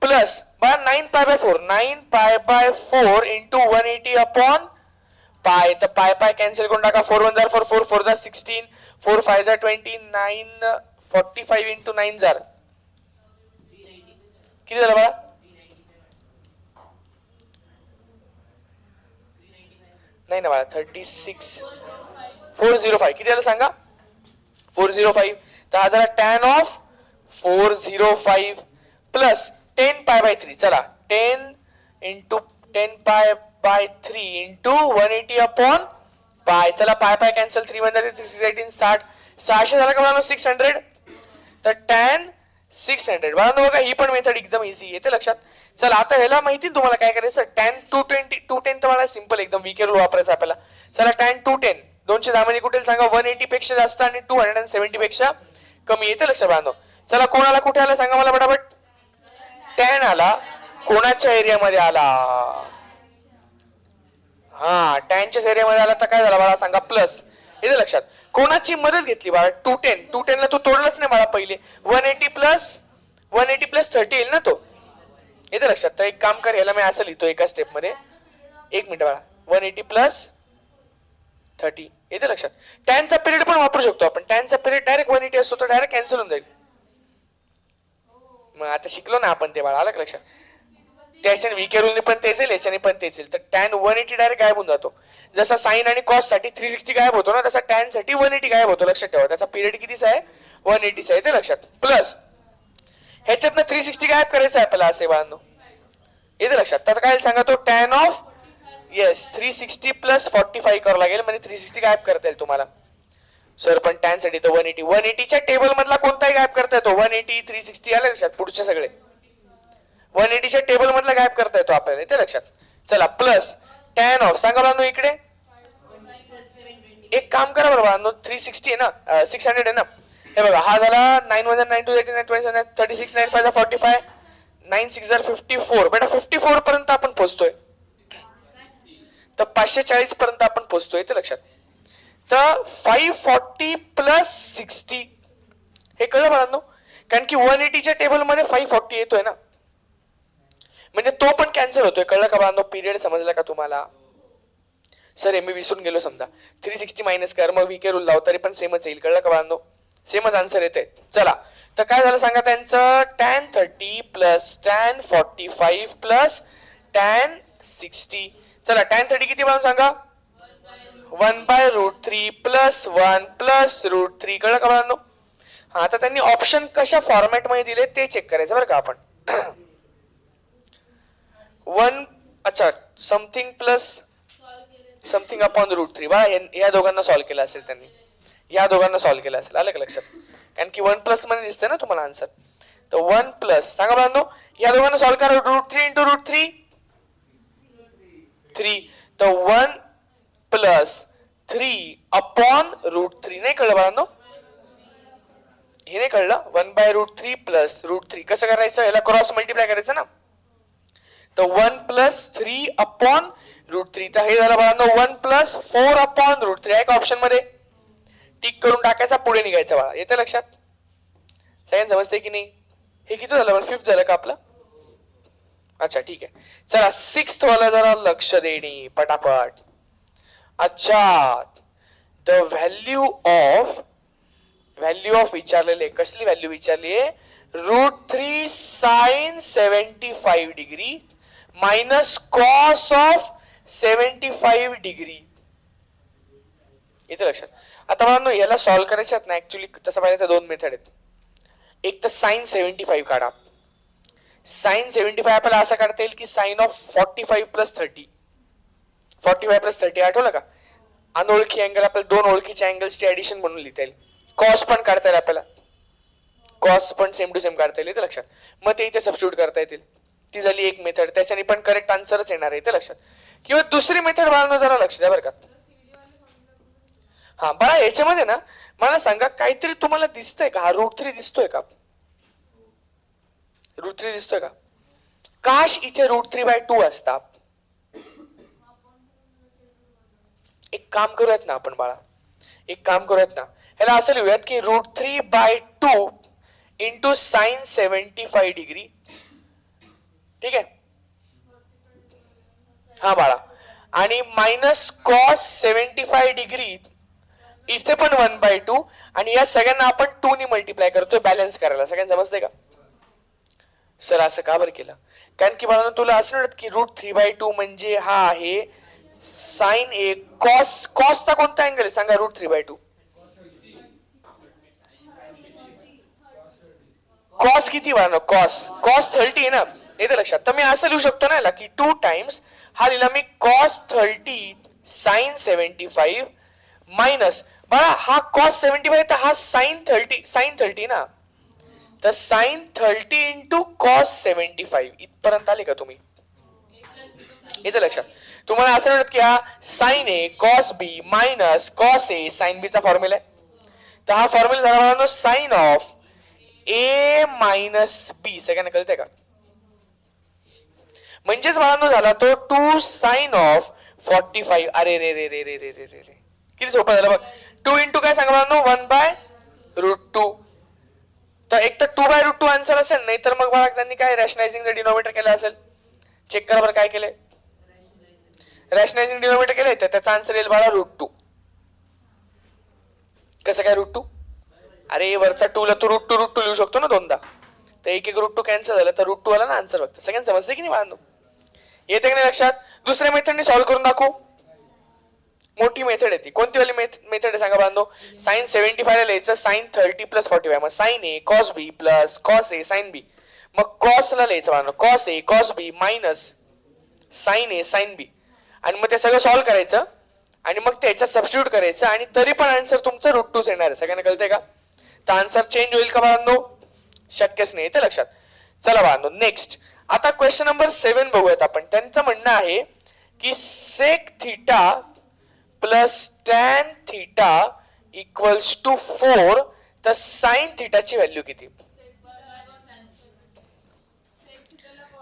plus 9π/4 9π/4 into 180 upon pi. तर पाय कॅन्सल करून टाका. 4 1 4 4 4 16 4 5 20 9 45 इंटू 9 जार किती झालं बघा. नाही ना बाळा 36 405 किती झालं सांगा 405. तर हा झाला tan ऑफ 405 प्लस 10π/3. चला 10 इंटू 10π/3 इंटू 180 अपॉन पाय. चला पाय कॅन्सल. 3 1 3 6 18 60 600 झाला का मला 600. तर tan 600. बघा ही पण मेथड एकदम इझी येते लक्षात. चला आता ह्याला माहिती तुम्हाला काय करायचं. tan 210 तर मला सिंपल एकदम वीके रूल वापरायचा आपल्याला. चला tan 210 210 मध्ये कुठे सांगा 180 पेक्षा जास्त आणि 270 पेक्षा कमी येते लक्षात बांधव. चला कोणाला कुठे आला सांगा मला पटापट. tan आला कोणाच्या एरियामध्ये आला. हा टॅनच्या एरियामध्ये आला तर काय झाला बाळा सांगा प्लस. येते लक्षात. कोणाची मदत घेतली बाळा 210 ला तू तोडलाच नाही बाळा पहिले. 180 प्लस 30 येईल ना तो. येते लक्षात. तर एक काम कर ह्याला मी असं लिहितो एका स्टेप मध्ये. एक मिनिट बाळा 180 प्लस 30 येते लक्षात. टॅनचा पिरियड पण वापरू शकतो आपण. टॅनचा पिरियड डायरेक्ट 180 असतो तर डायरेक्ट कॅन्सल होऊन जाईल. मग आता शिकलो ना आपण ते बाळा आलं लक्षात. त्याच्याने वीके रूलने पण तेच येईल याच्याने पण तेच येईल. तर टॅन 180 डायरेक्ट गायब होऊन जातो. जसा साइन आणि कॉस साठी 360 गायब होतो ना तसा टॅन साठी 180 गायब होतो. लक्षात ठेवा. त्याचा पिरियड कितीचा आहे 180 चा आहे ते लक्षात. प्लस ह्याच्यातनं 360 गायब करायचं आहे आपल्याला असे बाळांनो. येते लक्षात. तर काय सांगा तो टॅन ऑफ 360 प्लस 45 करावं लागेल म्हणजे 360 गायब करता येईल तुम्हाला. सर पण टॅन साठी तो 180च्या टेबल मधला कोणताही गायब करता येतो. 180 360 आलं लक्षात. पुढचे सगळे 180च्या टेबल मधला गायब करता येतो आपल्याला येते लक्षात. चला प्लस टॅन ऑफ सांगा बाळांनो इकडे. एक काम करा बरं बाळांनो 360 आहे ना 600 आहे ना. हे बघा हा झाला 9 1 9 2 89 27 36 9 5 45 9 6 54. बेटा 54 पर्यंत आपण पोहोचतोय. तर 540 पर्यंत आपण पोहोचतोय येते लक्षात. तर 540 प्लस 60 हे कळलं बाळांनो. कारण की 180च्या टेबल मध्ये 540 येतोय ना म्हणजे तो पण कॅन्सल होतोय. कळलं का बाळांनो. पिरियड समजला का तुम्हाला. सर मी विसरून गेलो समजा 360 मायनस कर मग वीके रूल लाव तरी पण सेमच येईल. कळलं का बाळांनो. सेमच आन्सर येते. चला तर काय झालं सांगा त्यांचं tan 30 plus tan 45 plus tan 60. चला tan 30 किती बाळांनो सांगा 1/√3 प्लस 1 प्लस √3. कळलं का बाळांनो. हा आता त्यांनी ऑप्शन कशा फॉर्मॅट मध्ये दिले ते चेक करायचं बरं का आपण. 1 अच्छा समथिंग प्लस समथिंग अपॉन √3 बा या दोघांना सॉल्व्ह केलं असेल त्यांनी. या दोघांना सॉल्व्ह केलं असेल आलं का लक्षात. कारण की 1 प्लस मध्ये दिसते ना तुम्हाला आन्सर. तर 1 प्लस सांगा बाळांनो या दोघांना सॉल्व्ह करा. √3 इंटू √3 3. तर 1 प्लस 3 अपॉन √3. नाही कळलं बाळांनो. हे नाही कळलं. 1/√3 प्लस √3 कसं करायचं. याला क्रॉस मल्टिप्लाय करायचं ना. तर 1 प्लस 3 अपॉन √3. तर हे झालं बाळांनो 1 प्लस 4 अपॉन √3 आहे का ऑप्शन मध्ये. टिक करून टाकायचा पुढे निघायचं बाळा. येतं लक्षात. सगळ्यांना समजते की नाही. हे किती झालं बरं 5th झालं का आपलं. अच्छा ठीक आहे. चला 6th वाला जरा लक्ष देणे पटापट. अच्छा द व्हॅल्यू ऑफ विचारलेले कसली व्हॅल्यू विचारली आहे. √3 sine 75 degree minus cos of 75 degree. येते लक्षात. आता मला याला सॉल्व्ह करायचे आहेत ना ऍक्च्युली तसं पाहिजे तर दोन मेथड आहेत. एक तर साइन 75 काढा. साइन 75 आपल्याला असं काढता येईल की साइन ऑफ 45 प्लस 30. 45 प्लस 30 आठवलं का. अनोळखी अँगल आपल्याला दोन ओळखीच्या अँगल्सची ऍडिशन म्हणून लिहिता येईल. कॉस पण काढता येईल आपल्याला. कॉस पण सेम टू सेम काढता येईल लक्षात. मग ते इथे सबस्टिट्यूट करता येतील. ती झाली एक मेथड. त्याच्याने पण करेक्ट आन्सरच येणार आहे ते लक्षात. किंवा दुसरी मेथड बाळांनो जरा लक्ष द्या बरं का. हा बाळा याच्यामध्ये ना मला सांगा काहीतरी तुम्हाला दिसतंय का. हा √3 दिसतोय का. √3 दिसतोय का. काश इथे √3/2 असता. एक काम करूयात ना आपण बाळा. एक काम करूयात ना ह्याला असं लिहूयात की √3/2 इंटू साइन 75 डिग्री. ठीक आहे. हा बाळा आणि मायनस कॉस 75 डिग्री इथे पण 1/2 आणि या सगळ्यांना आपण 2 ने मल्टिप्लाय करतोय बॅलन्स करायला. सगळ्यांना समजतंय का. सर असं का बरं केलं. कारण की मला तुला असं वाटत की √3/2 म्हणजे हा आहे साइन ए कॉसचा कोणता अँगल आहे सांगा. √3/2 कॉस किती बाळा. कॉस 30 आहे ना. येते लक्षात. तर मी असं लिहू शकतो ना की 2 टाइम्स हा लिहिला मी कॉस 30 साइन 75 मायनस बाळा हा कॉस 75 तर हा साइन 30 ना. तर साइन 30 इंटू कॉस 75 इथपर्यंत आले का तुम्ही? येते लक्षात? तुम्हाला असं म्हणत की हा sign A cos B minus cos A sine B चा फॉर्म्युला आहे. तर हा फॉर्म्युला झाला म्हणून साइन ऑफ ए मायनस बी. सगळ्यांना कळतंय का? म्हणजेच बाळांनो झाला तो 2 साइन ऑफ 45. अरे रे रे रे रे रे रे रे रे किती सोपं झालं बघ. 2 इंटू काय सांगा बाळांनो 1/√2. तर एक तर 2/√2 आन्सर असेल, नाही तर मग बाळा त्यांनी काय रॅशनायझिंग डिनोमिनेटर केलं असेल. चेक करा बरं काय केलंय. रॅशनायझिंग डिनोमिनेटर केलंय तर त्याचा आन्सर येईल बाळा √2. कसं काय √2? अरे वरचा 2 ला तू √2 लिहू शकतो ना दोनदा. तर एक √2 कॅन्सल झालं तर √2 आला ना आन्सर फक्त. सगळ्यांना समजते की नाही बाळांनो? येते की नाही लक्षात? दुसऱ्या मेथडने सॉल्व्ह करून दाखवू. मोठी मेथड आहे ती. कोणती वाली मेथड आहे सांगा बाळांनो? साइन 75 ला लिहायचं साइन 30 प्लस 45. मग sign A cos B plus cos A sine B. मग कॉस ला लिहायचं बाळांनो cos A cos B minus sign A sine B. आणि मग ते सगळं सॉल्व्ह करायचं आणि मग त्याच्यात सबस्टिट्यूट करायचं आणि तरी पण आन्सर तुमचं √2 येणार आहे. सगळ्यांना कळतंय का? तर आन्सर चेंज होईल का बाळांनो? शक्यच नाही. येते लक्षात? चला बाळांनो नेक्स्ट. आता क्वेश्चन नंबर 7 बघूयात आपण. त्यांचं म्हणणं आहे की sec theta plus tan theta equals to 4. तर साइन थीटाची व्हॅल्यू किती?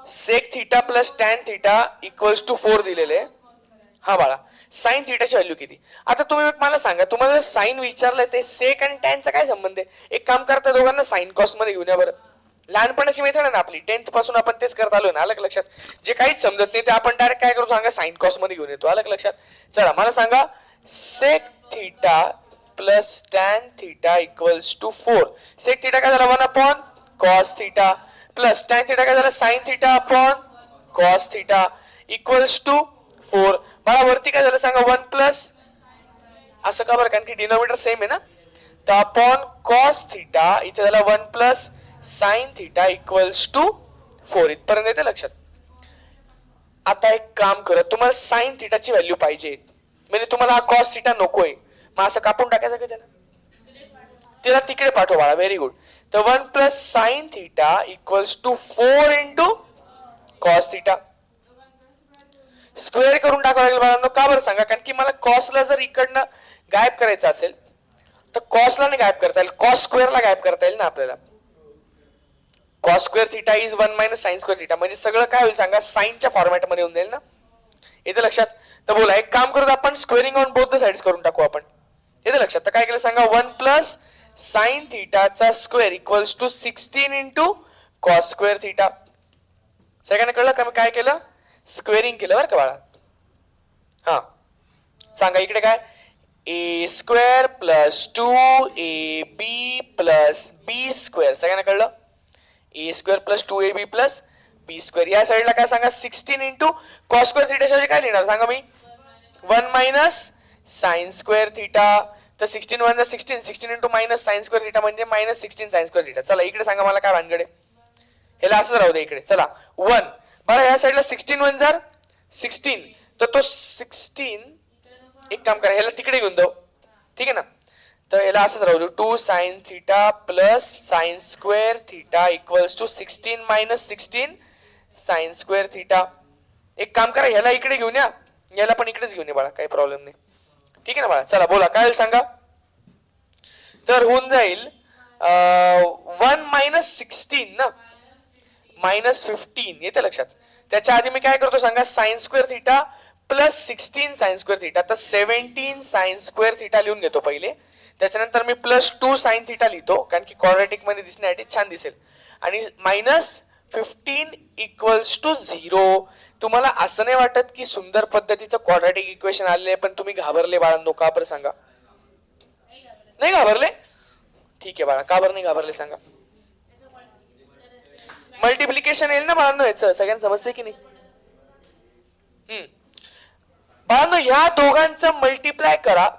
Sec theta plus tan theta equals to 4 दिलेले. हा बाळा साइन थीटाची व्हॅल्यू किती? आता तुम्ही मला सांगा, तुम्हाला साइन विचारलंय ते सेक आणि टॅनचा काय संबंध आहे? एक काम करता दोघांना साइन कॉस मध्ये घेऊन या बरं. लहानपणाची मेथड आहे ना आपली, 10th पासून आपण तेच करत आलोय ना. अलग लक्षात? जे काहीच समजत नाही ते आपण डायरेक्ट काय करू सांगा साइन कॉस मध्ये घेऊन येतो. अलग लक्षात? चला मला सांगा sec theta plus tan theta equals to 4. Sec theta काय झाला 1 cos theta plus tan theta काय झाला sine theta cos theta equals to 4. मला वरती काय झालं सांगा 1 प्लस. असं का बरं? कारण की डिनोमिनेटर सेम आहे ना. तर अपॉन कॉस थीटा इथे झाला 1 plus sine theta equals to 4. इथपर्यंत येते लक्षात? आता एक काम करा, तुम्हाला साइन थीटाची व्हॅल्यू पाहिजे म्हणजे तुम्हाला हा कॉस थीटा नकोय. मग असं कापून टाकायचं का त्याला? तिला तिकडे पाठवा बाळा. Very good. तर 1 plus sine theta equals to 4 into cos theta. Square करून टाकावं लागेल बाळांनो. का बरं सांगा? कारण की मला कॉसला जर इकडनं गायब करायचं असेल तर कॉसला नाही गायब करता येईल, कॉस स्क्वेअरला गायब करता येईल ना आपल्याला. Cos square theta is 1 minus sine square theta. म्हणजे सगळं काय होईल सांगा साइनच्या फॉर्मॅटमध्ये येऊन जाईल ना. येते लक्षात? तर बोला एक काम करू आपण squaring on both the sides करून टाकू आपण. येते लक्षात? तर काय केलं सांगा 1 प्लस साइन थीटाचा square equals to 16 into cos square theta. सगळ्यांना कळलं का मी काय केलं? स्क्वेअरिंग केलं बरं का बाळा. हा सांगा इकडे काय ए स्क्वेअर प्लस 2ab प्लस बी स्क्वेअर. सगळ्यांना कळलं? ए स्क्वेअर प्लस 2ab प्लस बी स्क्वेअर. या साईडला काय सांगा 16 इंटू कॉस स्क्वेअर थीटाच्या काय लिहिणार सांगा मी 1 मायनस साइन स्क्वेअर थीटा. तर 16 1 16 16 into minus sine square theta म्हणजे मायनस 16 साइन स्क्वेअर थीटा. चला इकडे सांगा मला काय भानगड आहे. ह्याला असंच राहू दे इकडे. चला 1 बरं या साईडला 16 1 जार 16. तर तो 16 एक काम करा ह्याला तिकडे घेऊन जाऊ. ठीक आहे ना? तर ह्याला असंच राहू दे 2 sine theta plus sine square theta equals to 16 minus 16 sine square theta. एक काम करा ह्याला इकडे घेऊन या, याला पण इकडेच घेऊन या बाळा, काही प्रॉब्लेम नाही. ठीक आहे ना बाळा? चला बोला काय होईल सांगा. तर होऊन जाईल 1 मायनस 16 ना मायनस 15. येते लक्षात? त्याच्या आधी मी काय करतो सांगा sine square theta plus 16 sine square theta. तर 17 साइन स्क्वेअर थीटा लिहून घेतो पहिले. त्याच्यानंतर मी प्लस 2 साइन थीटा लिहितो कारण की क्वाड्रॅटिक मध्ये दिसण्यासाठी छान दिसेल. आणि मायनस 15 इक्वल्स टू 0. तुम्हाला असं नाही वाटत की सुंदर पद्धतीचं क्वाड्रॅटिक इक्वेशन आलेले पण तुम्ही घाबरले बाळांनो? का बरं सांगा? नाही घाबरले? ठीक आहे बाळा. का बरं नाही घाबरले सांगा? मल्टिप्लिकेशन येईल ना बाळांनो याचं. सगळ्यांना समजते की नाही? बाळांनो ह्या दोघांचं मल्टिप्लाय करा.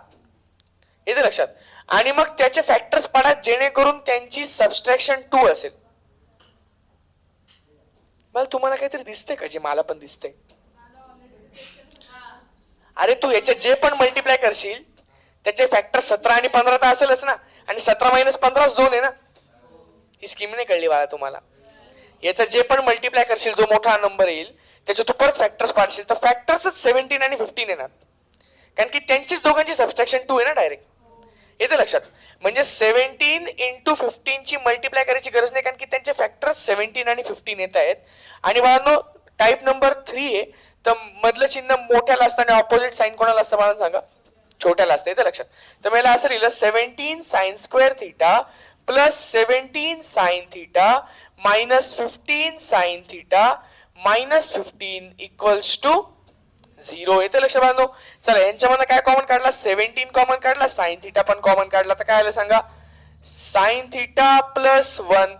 येते लक्षात? आणि मग त्याचे फॅक्टर्स पाडा जेणेकरून त्यांची सबस्ट्रॅक्शन 2 असेल. मला तुम्हाला काहीतरी दिसतंय का जे मला पण दिसतंय? अरे तू याचे जे पण मल्टिप्लाय करशील त्याचे फॅक्टर 17 आणि 15 तर असेलच ना. आणि 17 मायनस 15 2 आहे ना. ही स्कीम नाही कळली बाळा तुम्हाला. याचा जे पण मल्टिप्लाय करशील जो मोठा नंबर येईल त्याचे तू परत फॅक्टर्स पाडशील तर फॅक्टर्सच 17 आणि 15 येणार, कारण की त्यांचीच दोघांची सबस्ट्रॅक्शन 2 आहे ना डायरेक्ट. येते लक्षात. म्हणजे 17 इंटू 15 ची मल्टिप्लाय करायची गरज नाही, कारण की त्यांचे फॅक्टर्स 17 आणि 15 येत आहेत. आणि बाळांनो टाईप नंबर 3 आहे तर मधलं चिन्ह मोठ्याला असतं आणि ऑपोजिट साईन कोणाला असतं मला सांगा, छोट्याला असतं. येते लक्षात. तर मला असं लिहिलं 17 sine square theta plus 17 sine theta minus 15 sine theta minus 15 equals to 0. येते लक्षात बांधो. चला यांच्यामध्ये काय कॉमन काढला, 17 कॉमन काढला, साइन थिटा पण कॉमन काढला, तर काय आलं सांगा, sine theta plus 1.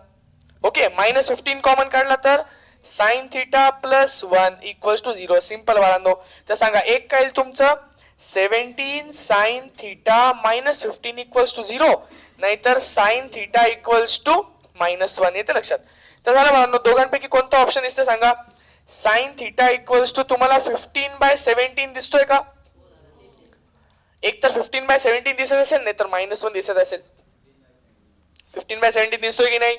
Okay, minus 15 common काढला तर sine theta plus 1 equals to 0. Simple बाळांनो. तर सांगा एक काय येईल तुमचं, 17 sine theta minus 15 equals to 0, नाहीतर sine theta equals to minus 1. येते लक्षात. तर झालं बाळांनो, दोघांपैकी कोणता ऑप्शन दिसते सांगा. साइन थिटा इक्वल्स टू तुम्हाला 15/17 दिसतोय का. एक तर 15/17 दिसत असेल, नाही तर -1 दिसत असेल. 15/17 दिसतोय की नाही,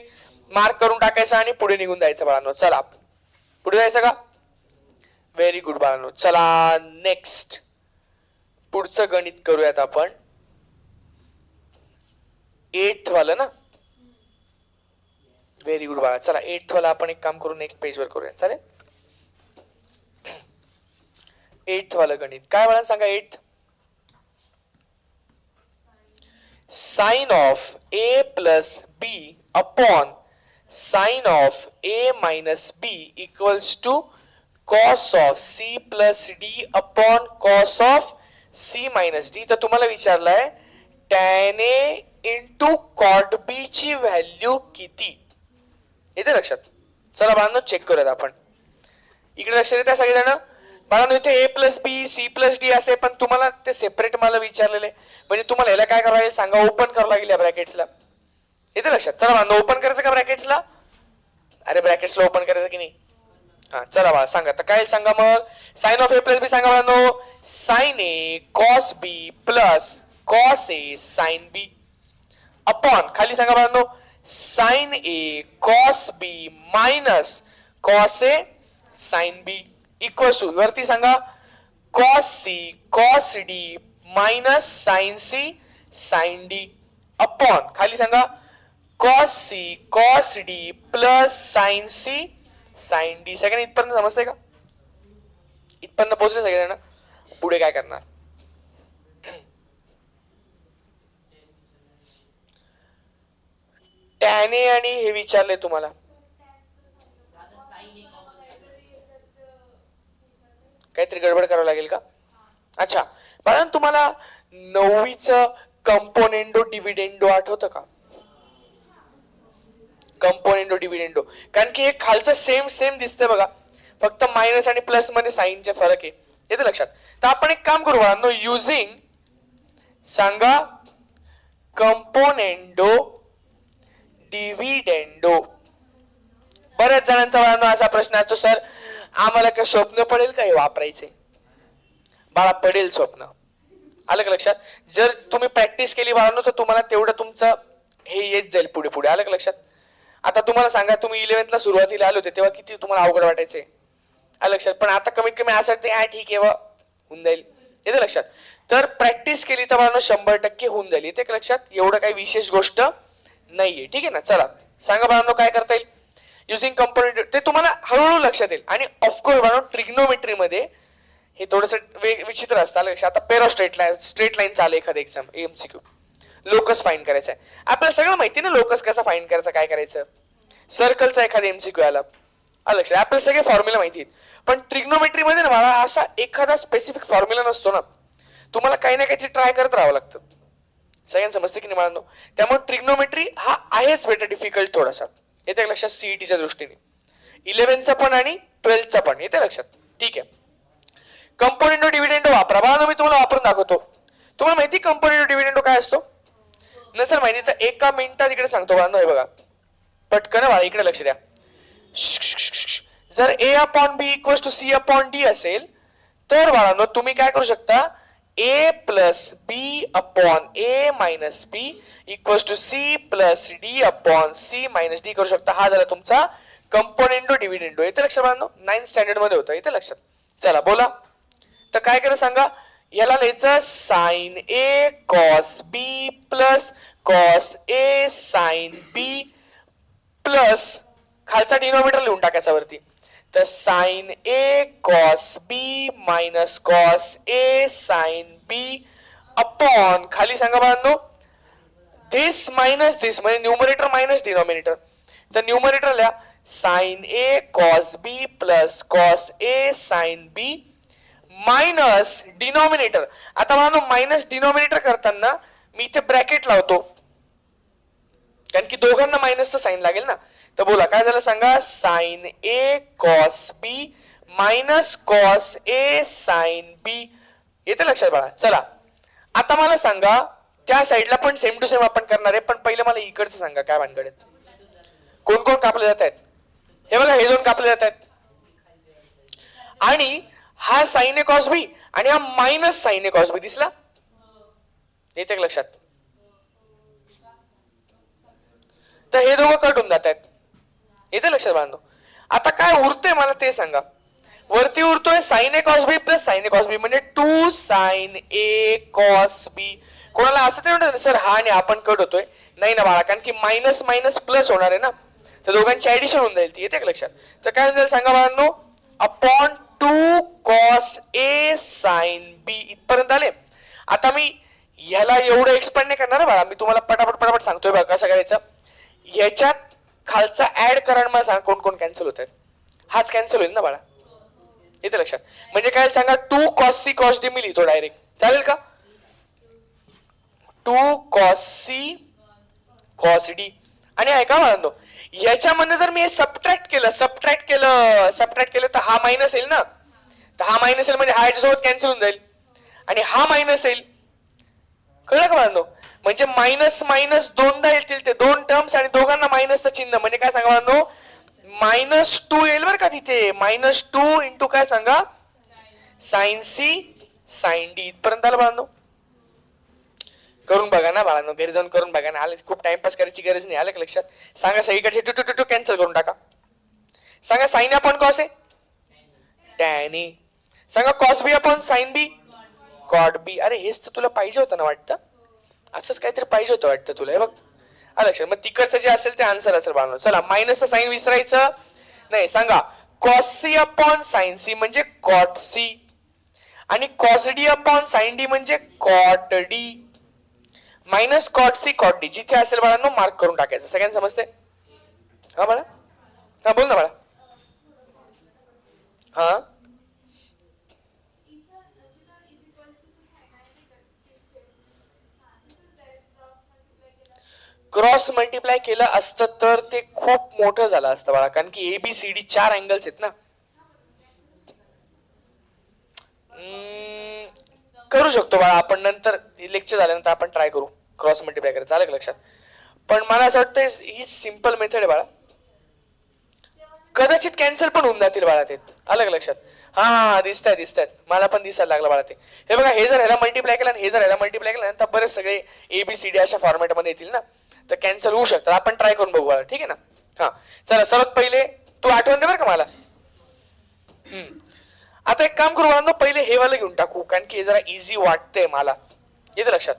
मार्क करून टाकायचा आणि पुढे निघून जायचं बाळांनो. चला पुढे जायचं का. व्हेरी गुड बाळांनो. चला नेक्स्ट पुढचं गणित करूयात आपण. 8th वालं ना. व्हेरी गुड बाळा. चला 8th वाला आपण एक काम करू, नेक्स्ट पेज वर करूया. चालेल. 8th वालं गणित काय बाळा सांगा. 8th sine of a plus B upon sine of a minus B equals to cos of c plus D upon cos of c minus D. तर तुम्हाला विचारलंय tan a into cot B ची value किती. येते लक्षात. चला बाळांनो check करूयात आपण. इकडे लक्षात येते सगळेजण बाळांनो. इथे a plus B C plus D असे, पण तुम्हाला ते सेपरेट मला विचारलेले, म्हणजे तुम्हाला याला काय करावं लागेल सांगा, ओपन करावं लागेल या ब्रॅकेट्सला. येते लक्षात. चला बाळांनो ओपन करायचं का ब्रॅकेट्सला. अरे ब्रॅकेट्सला ओपन करायचं की नाही. हा चला बाळा सांगा. तर काय सांगा मग. Sine of a plus B सांगा बाळांनो. Sine a cos B plus cos a sine B upon खाली सांगा बाळांनो sine a cos B minus cos a sine B equals to वरती सांगा cos C cos D minus sine C sine D upon खाली सांगा cos C cos D plus sine C sine D. सगळ्यांना इथपर्यंत समजतंय का. इथपर्यंत पोहोचले सगळ्यांना. पुढे काय करणार. tan a आणि हे विचारले तुम्हाला. काहीतरी गडबड करावं लागेल का. अच्छा पण तुम्हाला 9वीचं कंपोनेंडो डिव्हिडेंडो आठवतं का. कंपोनेंडो डिव्हिडेंडो, कारण की हे खालचं सेम सेम दिसतंय बघा, फक्त मायनस आणि प्लस मध्ये साइनचे फरक आहे. येते लक्षात. तर आपण एक काम करू बाळांनो, युझिंग सांगा कंपोनेंडो डिव्हिडेंडो. बऱ्याच जणांचा बाळांनो असा प्रश्न असतो, सर आम्हाला काय स्वप्न पडेल का हे वापरायचे. बाळा पडेल स्वप्न. आलं का लक्षात. जर तुम्ही प्रॅक्टिस केली बाळांनो तर तुम्हाला तेवढं तुमचं हे येत जाईल पुढे पुढे. आलं का लक्षात. आता तुम्हाला सांगा तुम्ही 11th ला सुरुवातीला आले होते तेव्हा किती तुम्हाला अवघड वाटायचे. आलं लक्षात. पण आता कमीत कमी असं वाटतं हा ठीक आहे होऊन जाईल. येते लक्षात. तर प्रॅक्टिस केली तर बाळांनो 100% होऊन जाईल. येते का लक्षात. एवढं काही विशेष गोष्ट नाहीये. ठीक आहे ना. चला सांगा बाळांनो काय करता येईल युझिंग कंपोनेंट. ते तुम्हाला हळूहळू लक्षात येईल. आणि ऑफकोर्स बाळांनो ट्रिग्नोमेट्री मध्ये हे थोडंसं विचित्र असतं. आलं लक्षात. आता पेरो स्ट्रेट लाईन चालू एखादं एक्झाम एमसीक्यू लोकस फाइंड करायचा आहे. आपल्याला सगळं माहिती ना लोकस कसा फाइंड करायचा काय करायचं. सर्कलचा एखादा एमसीक्यू आला लक्षात. आपल्याला सगळे फॉर्म्युला माहिती आहेत. पण ट्रिग्नोमेट्री मध्ये ना मला असा एखादा स्पेसिफिक फॉर्म्युला नसतो ना. तुम्हाला काही ना काहीतरी ट्राय करत राहावं लागतं. सगळ्यांना समजते की नाही बाळांनो. त्यामुळे ट्रिग्नोमेट्री हा आहेच बेटर डिफिकल्ट थोडासा. येते लक्षात. सीईटीच्या दृष्टीने 11th पण आणि 12th पण. येते लक्षात. ठीक आहे. कंपोनेंडो डिव्हिडेंडो वापरा बाळांनो. मी तुम्हाला वापरून दाखवतो. तुम्हाला माहिती कंपोनेंडो डिव्हिडेंडो काय असतो नसेल माहिती तर एका मिनिटात इकडे सांगतो बाळांनो. हे बघा पटकन बाळा इकडे लक्ष द्या. जर a upon B equals to C upon D असेल तर बाळांनो तुम्ही काय करू शकता A plus B upon A minus B equals to C plus D upon C minus D करू शकता. हा झाला तुमचा कंपोनेंडो डिव्हिडेंडो. येते लक्षात बाळांनो, 9th स्टँडर्ड मध्ये होतं. येते लक्षात. चला बोला. तर काय करा सांगा. याला लिहायचं sign A cos B plus cos A sine B plus खालचा डिनोमिनेटर लिहून टाकायचा वरती. तर sign A cos B minus cos A sign B upon खाली सांगा बाळांनो धिस मायनस धिस म्हणजे न्यूमरेटर मायनस डिनोमिनेटर. तर न्यूमरेटर लिहा sign A cos B plus cos A sine B minus denominator. आता मला मायनस डिनॉमिनेटर करताना मी इथे ब्रॅकेट लावतो कारण की दोघांना मायनसचं साइन लागेल ना. तर बोला काय झालं सांगा. Sine A cos B minus cos A sine B. येते लक्षात बाळा. चला आता मला सांगा त्या साईडला पण सेम टू सेम आपण करणार आहे, पण पहिलं मला इकडचं सांगा काय भानगड आहेत. कोण कोण कापले जात आहेत. हे बघा हे दोन कापले जात आहेत आणि हा साइन ए कॉस बी आणि हा मायनस साइन ए कॉस बी दिसला. येते लक्षात. तर हे दोघं कट होऊन जात आहेत. येते लक्षात बांधो. आता काय उरतोय मला ते सांगा. वरती उरतोय साइन ए कॉस बी प्लस साइन ए कॉस बी म्हणजे 2 साइन ए कॉस बी. कोणाला असं ते म्हणतात सर हा आणि आपण कट होतोय. नाही ना बाळा, कारण की मायनस मायनस प्लस होणार आहे ना, तर दोघांची ऍडिशन होऊन जाईल ती. येते का लक्षात. तर काय होऊन जाईल सांगा बाळांनो upon 2 cos A sine B इथपर्यंत आले. आता मी याला एवढं एक्सपांड नाही करणार बाळा, मी तुम्हाला पटापट पटापट सांगतोय बघा कसं करायचं. याच्यात खालचा ऍड करा मला सांगा कोण कोण कॅन्सल होत आहेत. हाच कॅन्सल होईल ना बाळा. येते लक्षात. म्हणजे काय सांगा 2 कॉस सी कॉस डी मी लिहितो डायरेक्ट. चालेल का. 2 कॉस सी कॉस डी आणि ऐका म्हणतो याच्यामध्ये जर मी हे सबट्रॅक्ट केलं तर हा मायनस येईल ना. तर हा मायनस येईल म्हणजे हा याच्यासोबत कॅन्सल होऊन जाईल आणि हा मायनस येईल. कळलं का म्हणतो. म्हणजे मायनस मायनस दोनदा येतील ते दोन टर्म्स आणि दोघांना मायनसचं चिन्ह म्हणजे काय सांगा म्हणतो -2 येईल बरं का तिथे. -2 इंटू काय सांगा साइन सी साइन डी. इथपर्यंत आलं बाळांनो. करून बघा ना बाळांनो, घरी जाऊन करून बघा ना. आले खूप टाइमपास करायची गरज नाही. आलं का लक्षात. सांगा सगळीकडचे two two two two cancel करून टाका. सांगा sine upon cos A tan A. सांगा cos B upon sine B cot B. अरे हेच तर तुला पाहिजे होतं ना वाटतं. असंच काहीतरी पाहिजे होतं वाटतं तुला. हे बघ आलं लक्षात. मग तिकडचं जे असेल ते आन्सर असेल बाळांनो. चला मायनसचं साइन विसरायचं नाही. सांगा cos C upon sine C म्हणजे कॉट सी आणि cos D upon sine D म्हणजे cot D minus cot C cot D. जिथे असेल बाळांनो मार्क करून टाकायचं. सगळ्यांना समजते. हा बाळा. हा बोल ना बाळा. हा क्रॉस मल्टिप्लाय केलं असतं तर ते खूप मोठं झालं असतं बाळा, कारण की एबीसीडी 4 अँगल्स आहेत ना. करू शकतो बाळा आपण नंतर लेक्चर झाल्यानंतर आपण ट्राय करू क्रॉस मल्टिप्लाय करायचं. आलं का लक्षात. पण मला असं वाटतं ही सिंपल मेथड आहे बाळा. कदाचित कॅन्सल पण होऊन जातील बाळा ते. आलं का लक्षात. हा दिसतायत मला पण दिसायला लागलं बाळा ते. हे बघा हे जर ह्याला मल्टिप्लाय केलं आणि हे जर ह्याला मल्टिप्लाय केलं तर बरेच सगळे एबीसीडी अशा फॉर्मॅटमध्ये येतील ना, तर कॅन्सल होऊ शकतात. आपण ट्राय करून बघू बाळा. ठीक आहे ना. हा चला सर्वात पहिले तू आठवण दे बरं का मला. आता एक काम करू बाळांनो, पहिले हे वाला घेऊन टाकू कारण की हे जरा इझी वाटतंय मला. येतं लक्षात.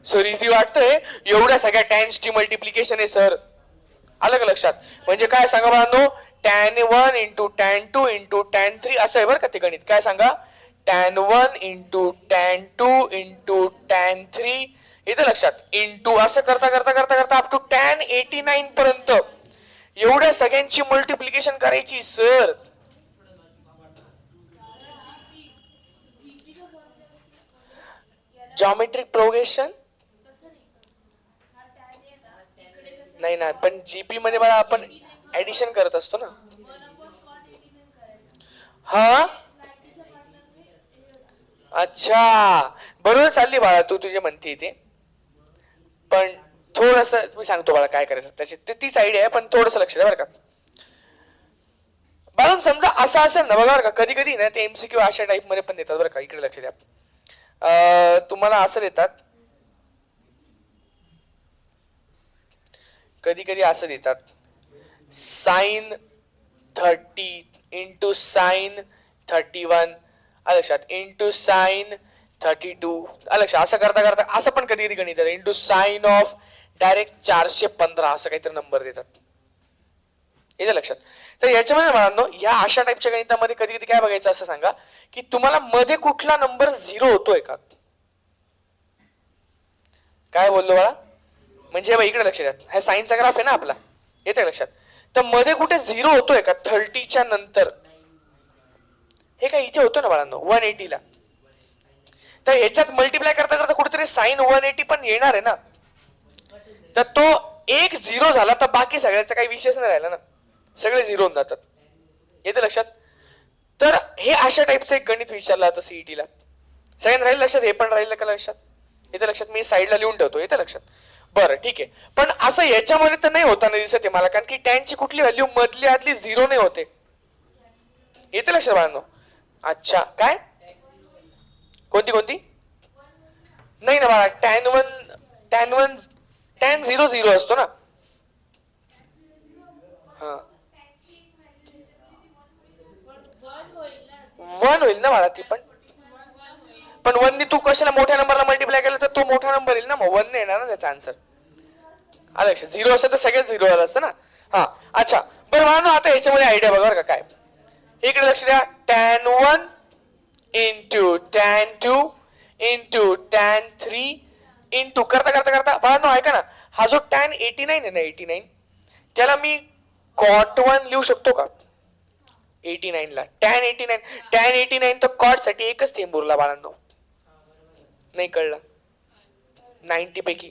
सर इझी वाटतंय एवढ्या सगळ्या टॅन्सची मल्टिप्लिकेशन आहे सर. आलं का लक्षात. म्हणजे काय सांगा बाळांनो tan 1 into tan 2 into tan 3 असं आहे बरं का ते गणित. काय सांगा tan 1 into tan 2 into tan 3 येतं लक्षात इंटू असं करता करता करता करता अप टू tan 89 पर्यंत एवढ्या सगळ्यांची मल्टिप्लिकेशन करायची सर. जॉमेट्रिक प्रोग्रेशन नाही ना, पण जीपी मध्ये बघा आपण ऍडिशन करत असतो ना. हा अच्छा बरोबर चालली बाळा तू तुझे म्हणते ते. पण थोडस मी सांगतो बाळा काय करायचं त्याची तीच आयडिया आहे, पण थोडस लक्ष द्या बरं का. बाळा समजा असं असेल ना बघा बरं का, कधी कधी ना ते एमसीक्यू अशा टाइप मध्ये पण देतात बरं का. इकडे लक्ष द्या. तुम्हाला असं देतात, कधी कधी असं देतात, साइन 30 इंटू साइन 31 लक्षात इंटू साइन 32 लक्षात. असं करता करता असं पण कधी कधी गणित इंटू साइन ऑफ डायरेक्ट 415 असं काहीतरी नंबर देतात. येतं लक्षात. तर याच्यामध्ये बाळांनो या अशा टाईपच्या गणितामध्ये कधी कधी काय बघायचं असं सांगा की तुम्हाला मध्ये कुठला नंबर 0 होतोय का. काय बोललो बाळा, म्हणजे इकडे लक्ष द्या, हा साईनचा ग्राफ आहे ना आपला, येते लक्षात. तर मध्ये कुठे 0 होतोय का 30च्या नंतर, हे काय इथे होतं ना बाळांनो 180 ला. तर ह्याच्यात मल्टिप्लाय करता करता कुठेतरी साइन 180 पण येणार आहे ना. तर तो एक 0 झाला तर बाकी सगळ्याचा काही विशेष नाही राहिला ना, सगळे 0 होऊन जातात. येते लक्षात. तर हे अशा टाईपचं एक गणित विचारलं आता सीईटीला. सगळ्यांना राहील लक्षात, हे पण राहील का लक्षात. येते लक्षात, मी साईडला लिहून ठेवतो. येते लक्षात. बरं ठीक आहे. पण असं याच्यामध्ये तर नाही होताना दिसत आहे मला, कारण की टॅनची कुठली व्हॅल्यू मधली आतली 0 नाही होते. येते लक्षात बाळांनो. अच्छा काय, कोणती कोणती नाही ना बाळा, टॅन 0 0 असतो ना. हा 1 होईल ना बाळा ती पण 1 ने तू कशाला मोठ्या नंबरला मल्टिप्लाय केलं तर तो मोठा नंबर येईल ना, मग 1 नाही येणार ना त्याचा आन्सर. आलं लक्षात. 0 असेल तर सगळ्यात 0 आलं असतं ना. हा अच्छा बरं बाळांनो, आता याच्यामध्ये आयडिया बघा बरं का काय. इकडे लक्ष द्या, tan 1 into tan 2 into tan 3 into करता करता करता बाळांनो ऐका ना, हा जो tan 89 आहे ना 89, त्याला मी cot 1 लिहू शकतो का 89 ला. tan 89 तर cot साठी एकच थेंब उरला बाळांनो. नाही कळलं, 90 पैकी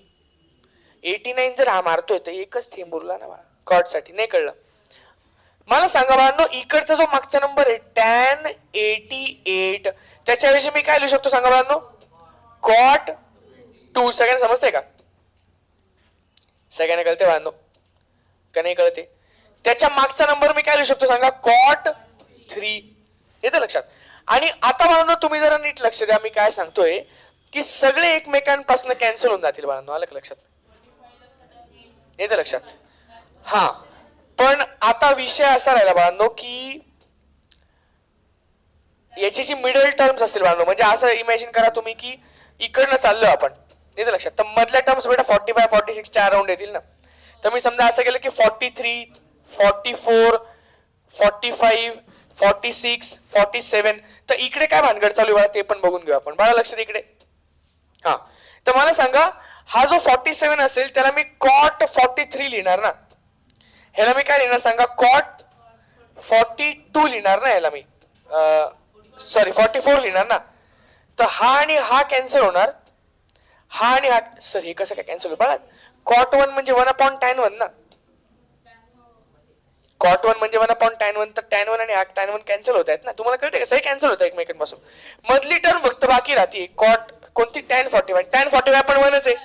89 जर हा मारतोय तर एकच थेंब उरला ना बाळा cot साठी. नाही कळलं. मला सांगा बाळांनो, इकडचा जो मागचा नंबर आहे tan 88, त्याच्याऐवजी मी काय लिहू शकतो सांगा बाळांनो, cot 2. सगळ्यांना समजतंय का, सगळ्यांना कळते बाळांनो का नाही कळते. त्याच्या मागचा नंबर मी काय लिहू शकतो सांगा, cot 3. येतं लक्षात. आणि आता बाळांनो तुम्ही जरा नीट लक्ष द्या, मी काय सांगतोय की सगळे एकमेकांपासून कॅन्सल होऊन जातील बाळांनो. आलं का लक्षात. येतं लक्षात. हा पण आता विषय असा राहिला बाळांनो की याची जी मिडल टर्म्स असतील बाळांनो, म्हणजे असं इमॅजिन करा तुम्ही की इकडनं चाललो आपण. येतं लक्षात. तर मधल्या टर्म्स बेटा 45 46 च्या अराउंड येतील ना. तर मी समजा असं केलं की 43 44 45 46 47, तर इकडे काय भानगड चालू आहे ते पण बघून घेऊ आपण. बाळा लक्षात इकडे. हा तर मला सांगा, हा जो 47 असेल त्याला मी cot 43 लिहिणार ना, ह्याला मी काय लिहिणार सांगा, cot 42 लिहिणार ना, ह्याला मी सॉरी 44 लिहिणार ना. तर हा आणि हा कॅन्सल होणार, हा आणि हा सर हे कसं काय कॅन्सल होईल बाळा. cot 1 म्हणजे 1/tan 1 ना, cot 1 म्हणजे 1/tan 1, तर tan 1 आणि tan 1 कॅन्सल होत आहेत ना. तुम्हाला कळते का, सही कॅन्सल होत आहे एकमेकांपासून. मधली टर्म फक्त बाकी राहते cot कोणती, tan 45 पण 1च आहे,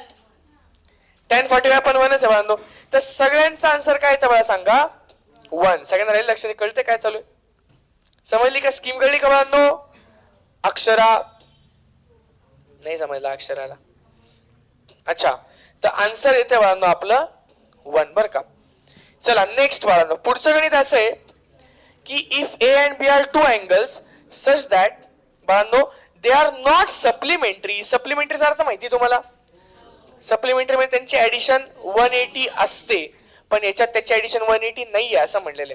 tan 45 पण 1च आहे बाळांनो. तर सगळ्यांचा आन्सर काय येतं मला सांगा, 1. सगळ्यांना राहील लक्षात, कळते काय चालू आहे, समजली का स्कीम, कळली का बाळांनो. अक्षरा नाही समजला अक्षराला. अच्छा तर आन्सर येते बाळांनो आपलं 1 बर का. चला नेक्स्ट बाळांनो, पुढचं गणित असं आहे की if A and B are 2 angles such that बाळांनो दे आर नॉट सप्लिमेंटरी. सप्लिमेंटरीचा अर्थ माहिती तुम्हाला, सप्लिमेंटरी मध्ये त्यांची ऍडिशन 180 असते, पण याच्यात त्याची ऍडिशन 180 नाहीये असं म्हणलेले.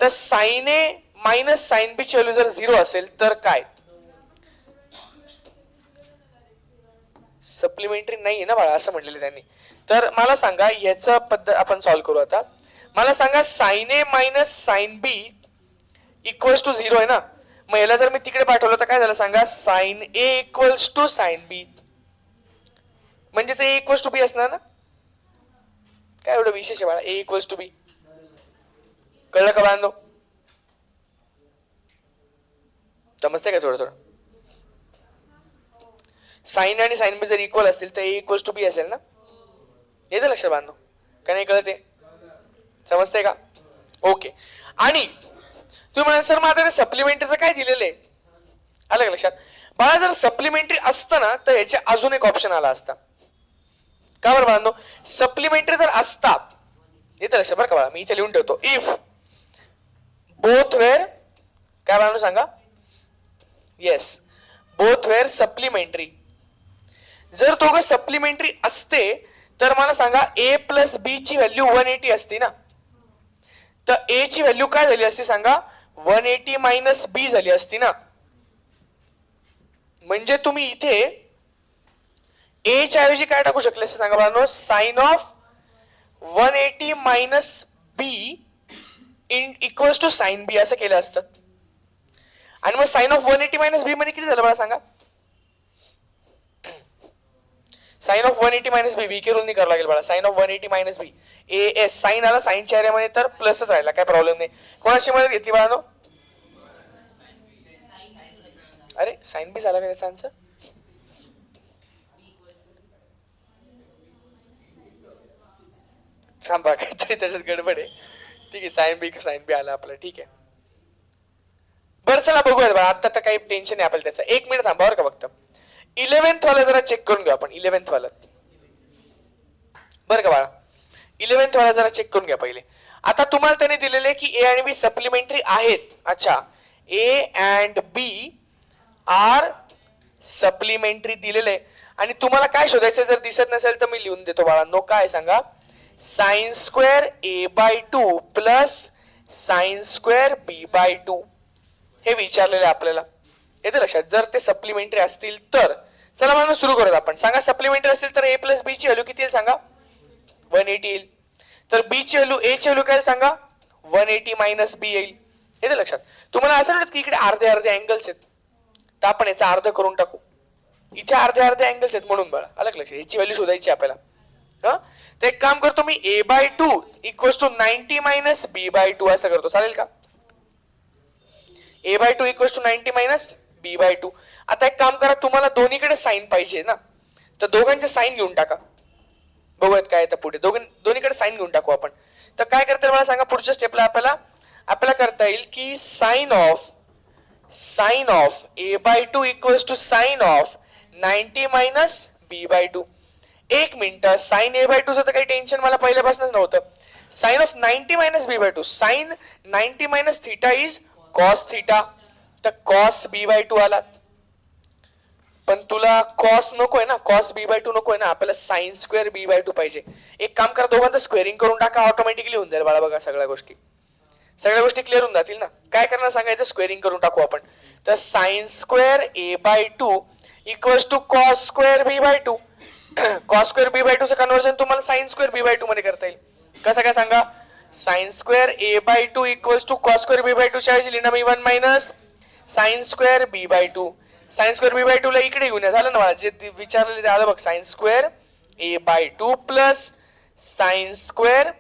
तर साइन ए मायनस साइन बी ची व्हॅल्यू जर 0 असेल तर काय, सप्लिमेंटरी नाहीये ना बाळा असं म्हणलेले त्यांनी. तर मला सांगा याचा पद्धत आपण सॉल्व्ह करू आता. मला सांगा sine A minus sine B equals to 0 आहे ना. मग याला जर मी तिकडे पाठवलं तर काय झालं सांगा, sine A equals to sine B, म्हणजेच ए इक्वल्स टू बी असणार ना. काय एवढं विशेष आहे बाळा, ए इक्वल्स टू बी. कळलं का बाळांनो, समजते का थोडं थोडं. साइन आणि साइन बी जर इक्वल असतील तर ए इक्वल्स टू बी असेल ना. येतं लक्षात बाळांनो का नाही कळते, समजते का. ओके. आणि तुम्ही म्हणाल सर मग आता सप्लिमेंटरीचं काय दिलेलं आहे, आलं का लक्षात. बाळा जर सप्लिमेंटरी असतं ना तर याचे अजून एक ऑप्शन आला असता. का बरं बाळांनो, सप्लिमेंटरी जर असता, येतं लक्षात बरं का बाळा, मी इथे लिहून ठेवतो. इफ बोथ वेअर, काय बाळांनो सांगा, येस, बोथ वेअर सप्लिमेंटरी. जर दोघं सप्लिमेंटरी असते तर मला सांगा ए प्लस बी ची व्हॅल्यू 180 असती ना, तर ए ची व्हॅल्यू काय झाली असती सांगा, 180 मायनस बी झाली असती ना. म्हणजे तुम्ही इथे ए च्या ऐवजी काय टाकू शकले असते सांगा बाळांनो, sine of 180 minus B in equals to sine B असं केलं असतं. आणि मग साइन ऑफ 180 मायनस बी मध्ये किती झालं मला सांगा, साइन ऑफ 180 मायनस बी, वी के रूल नाही करावं लागेल बाळा. Sine of 180 minus B, A S sine आला साइनच्या एरियामध्ये तर प्लसच राहिला, काय प्रॉब्लेम नाही. कोणाशी मदत घेतली बाळांनो, अरे साइन बी झाला का त्याचा आन्सर, थांबा काहीतरी त्याच्यात गडबड आहे. ठीक आहे, साइन बी आला आपला, ठीक आहे. बरं चला बघूया बघा, आता तर काही टेन्शन नाही आपल्याला त्याचं. एक मिनिट थांबा बरं का फक्त. 11th वाला जरा चेक करून घेऊ आपण. 11th वाला बरं का बाळा, 11th वाला जरा चेक करून घ्या पहिले. आता तुम्हाला त्याने दिलेले की ए आणि बी सप्लिमेंटरी आहेत. अच्छा, A and B are supplementary दिलेले आणि तुम्हाला काय शोधायचं जर दिसत नसेल तर मी लिहून देतो बाळांनो. काय सांगा, sine square A by 2 plus sine square B by 2 हे विचारलेलं आहे आपल्याला. येते लक्षात, जर ते सप्लिमेंटरी असतील तर. चला म्हणून सुरू करूया आपण. सांगा सप्लिमेंटरी असेल तर ए प्लस बी ची व्हॅल्यू किती येईल सांगा, 180 येईल. तर बी ची व्हॅल्यू, ए ची व्हॅल्यू काय सांगा, 180 मायनस बी येईल. येते लक्षात. तुम्हाला असं वाटत की इकडे अर्धे अर्धे अँगल्स आहेत तर आपण याचा अर्ध करून टाकू. इथे अर्धे अर्धे अँगल्स आहेत म्हणून बाळा, अलग लक्षात, याची व्हॅल्यू शोधायची आपल्याला. हा, तर एक काम करतो मी, A by 2 equals to 90 minus B by 2 असं करतो, चालेल का. A by 2 equals to 90 minus B by 2. आता एक काम करा, तुम्हाला दोन्हीकडे साइन पाहिजे ना, तर दोघांचे साइन घेऊन टाका. बघूयात काय येतं पुढे. दोन्हीकडे साइन घेऊन टाकू आपण. तर काय करता येईल मला सांगा, पुढच्या स्टेपला आपल्याला करता येईल की sine of A by 2 equals to sine of 90 minus B by 2. एक मिनिट, साइन ए बाय 2 चं तर काही टेन्शन मला पहिल्यापासूनच नव्हतं. Sine of 90 minus B by 2, sine 90 minus theta is cos theta, तर कॉस बी बाय 2 आला. पण तुला कॉस नकोय ना, कॉस बी बाय 2 नकोय ना, आपल्याला साइन स्क्वेअर बी बाय 2 पाहिजे. एक काम करा, दोघांचं स्क्वेअरिंग करून टाका, ऑटोमॅटिकली होऊन जाईल बाळा. बघा सगळ्या गोष्टी क्लिअर होऊन जातील ना. काय करणार सांगायचं, स्क्वेअरिंग करून टाकू आपण. तर sine square A by 2 equals to cos square B by 2. Cos square B by 2 चं कन्वर्जन तुम्हाला साइन स्क्वेअर बी बाय 2 मध्ये करता येईल. कसं काय सांगा, sine square A by 2 equals to cos square B by 2 च्या ऐवजी लिहिणार मी 1 minus sine square B by 2. Sine square B by 2 ला इकडे घेऊन या, झालं ना. जे विचारलेले आलं बघ, sine square A by 2 plus sine square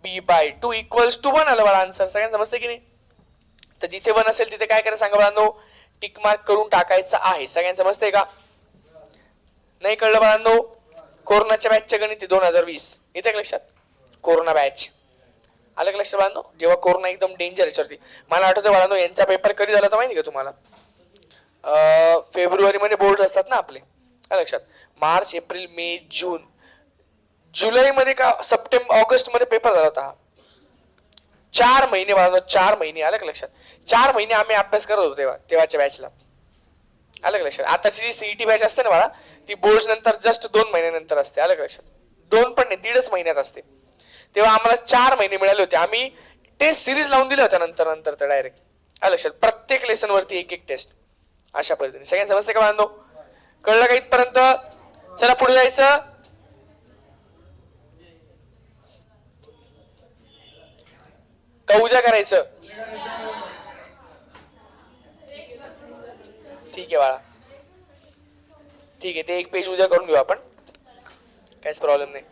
B by 2 equals to 1 आलं बाळा आन्सर. सगळ्यांना समजते की नाही. तर जिथे 1 असेल तिथे काय करायचं सांगा बाळांनो, टिक मार्क करून टाकायचं आहे. सगळ्यांना समजते का, नाही कळलं बाळांनो. कोरोनाच्या बॅचचे गणित 2020 येते का लक्षात, कोरोना बॅच आलं का लक्षात बाळांनो. जेव्हा कोरोना एकदम डेंजर याच्यावरती, मला आठवतं बाळांनो यांचा पेपर कधी झाला होता माहिती का तुम्हाला, फेब्रुवारी मध्ये बोर्ड असतात ना आपले, लक्षात. मार्च एप्रिल मे जून, जुलै मध्ये का सप्टेंबर ऑगस्ट मध्ये पेपर झाला होता. 4 महिने बाळांनो, 4 महिने आलं का लक्षात. 4 महिने आम्ही अभ्यास करत होतो तेव्हाच्या बॅचला, आलं का लक्षात. आताची जी सीईटी बॅच असते ना बाळा, ती बोर्ड नंतर जस्ट 2 महिन्यानंतर असते, आलं का लक्षात. 2 पण नाही, 1.5 महिन्यात असते. तेव्हा आम्हाला 4 महिने मिळाले होते. आम्ही टेस्ट सिरीज लावून दिल्या होत्या नंतर तर डायरेक्ट, आलं लक्षात. प्रत्येक लेसन वरती एक टेस्ट, अशा पद्धतीने. सगळ्यांना समजते का बाळांनो, कळलं का इथपर्यंत. चला पुढे जायचं. का उद्या करायचं, ठीक आहे बाळा, ठीक आहे. ते एक पेज उद्या करून घेऊ आपण, काहीच प्रॉब्लेम नाही.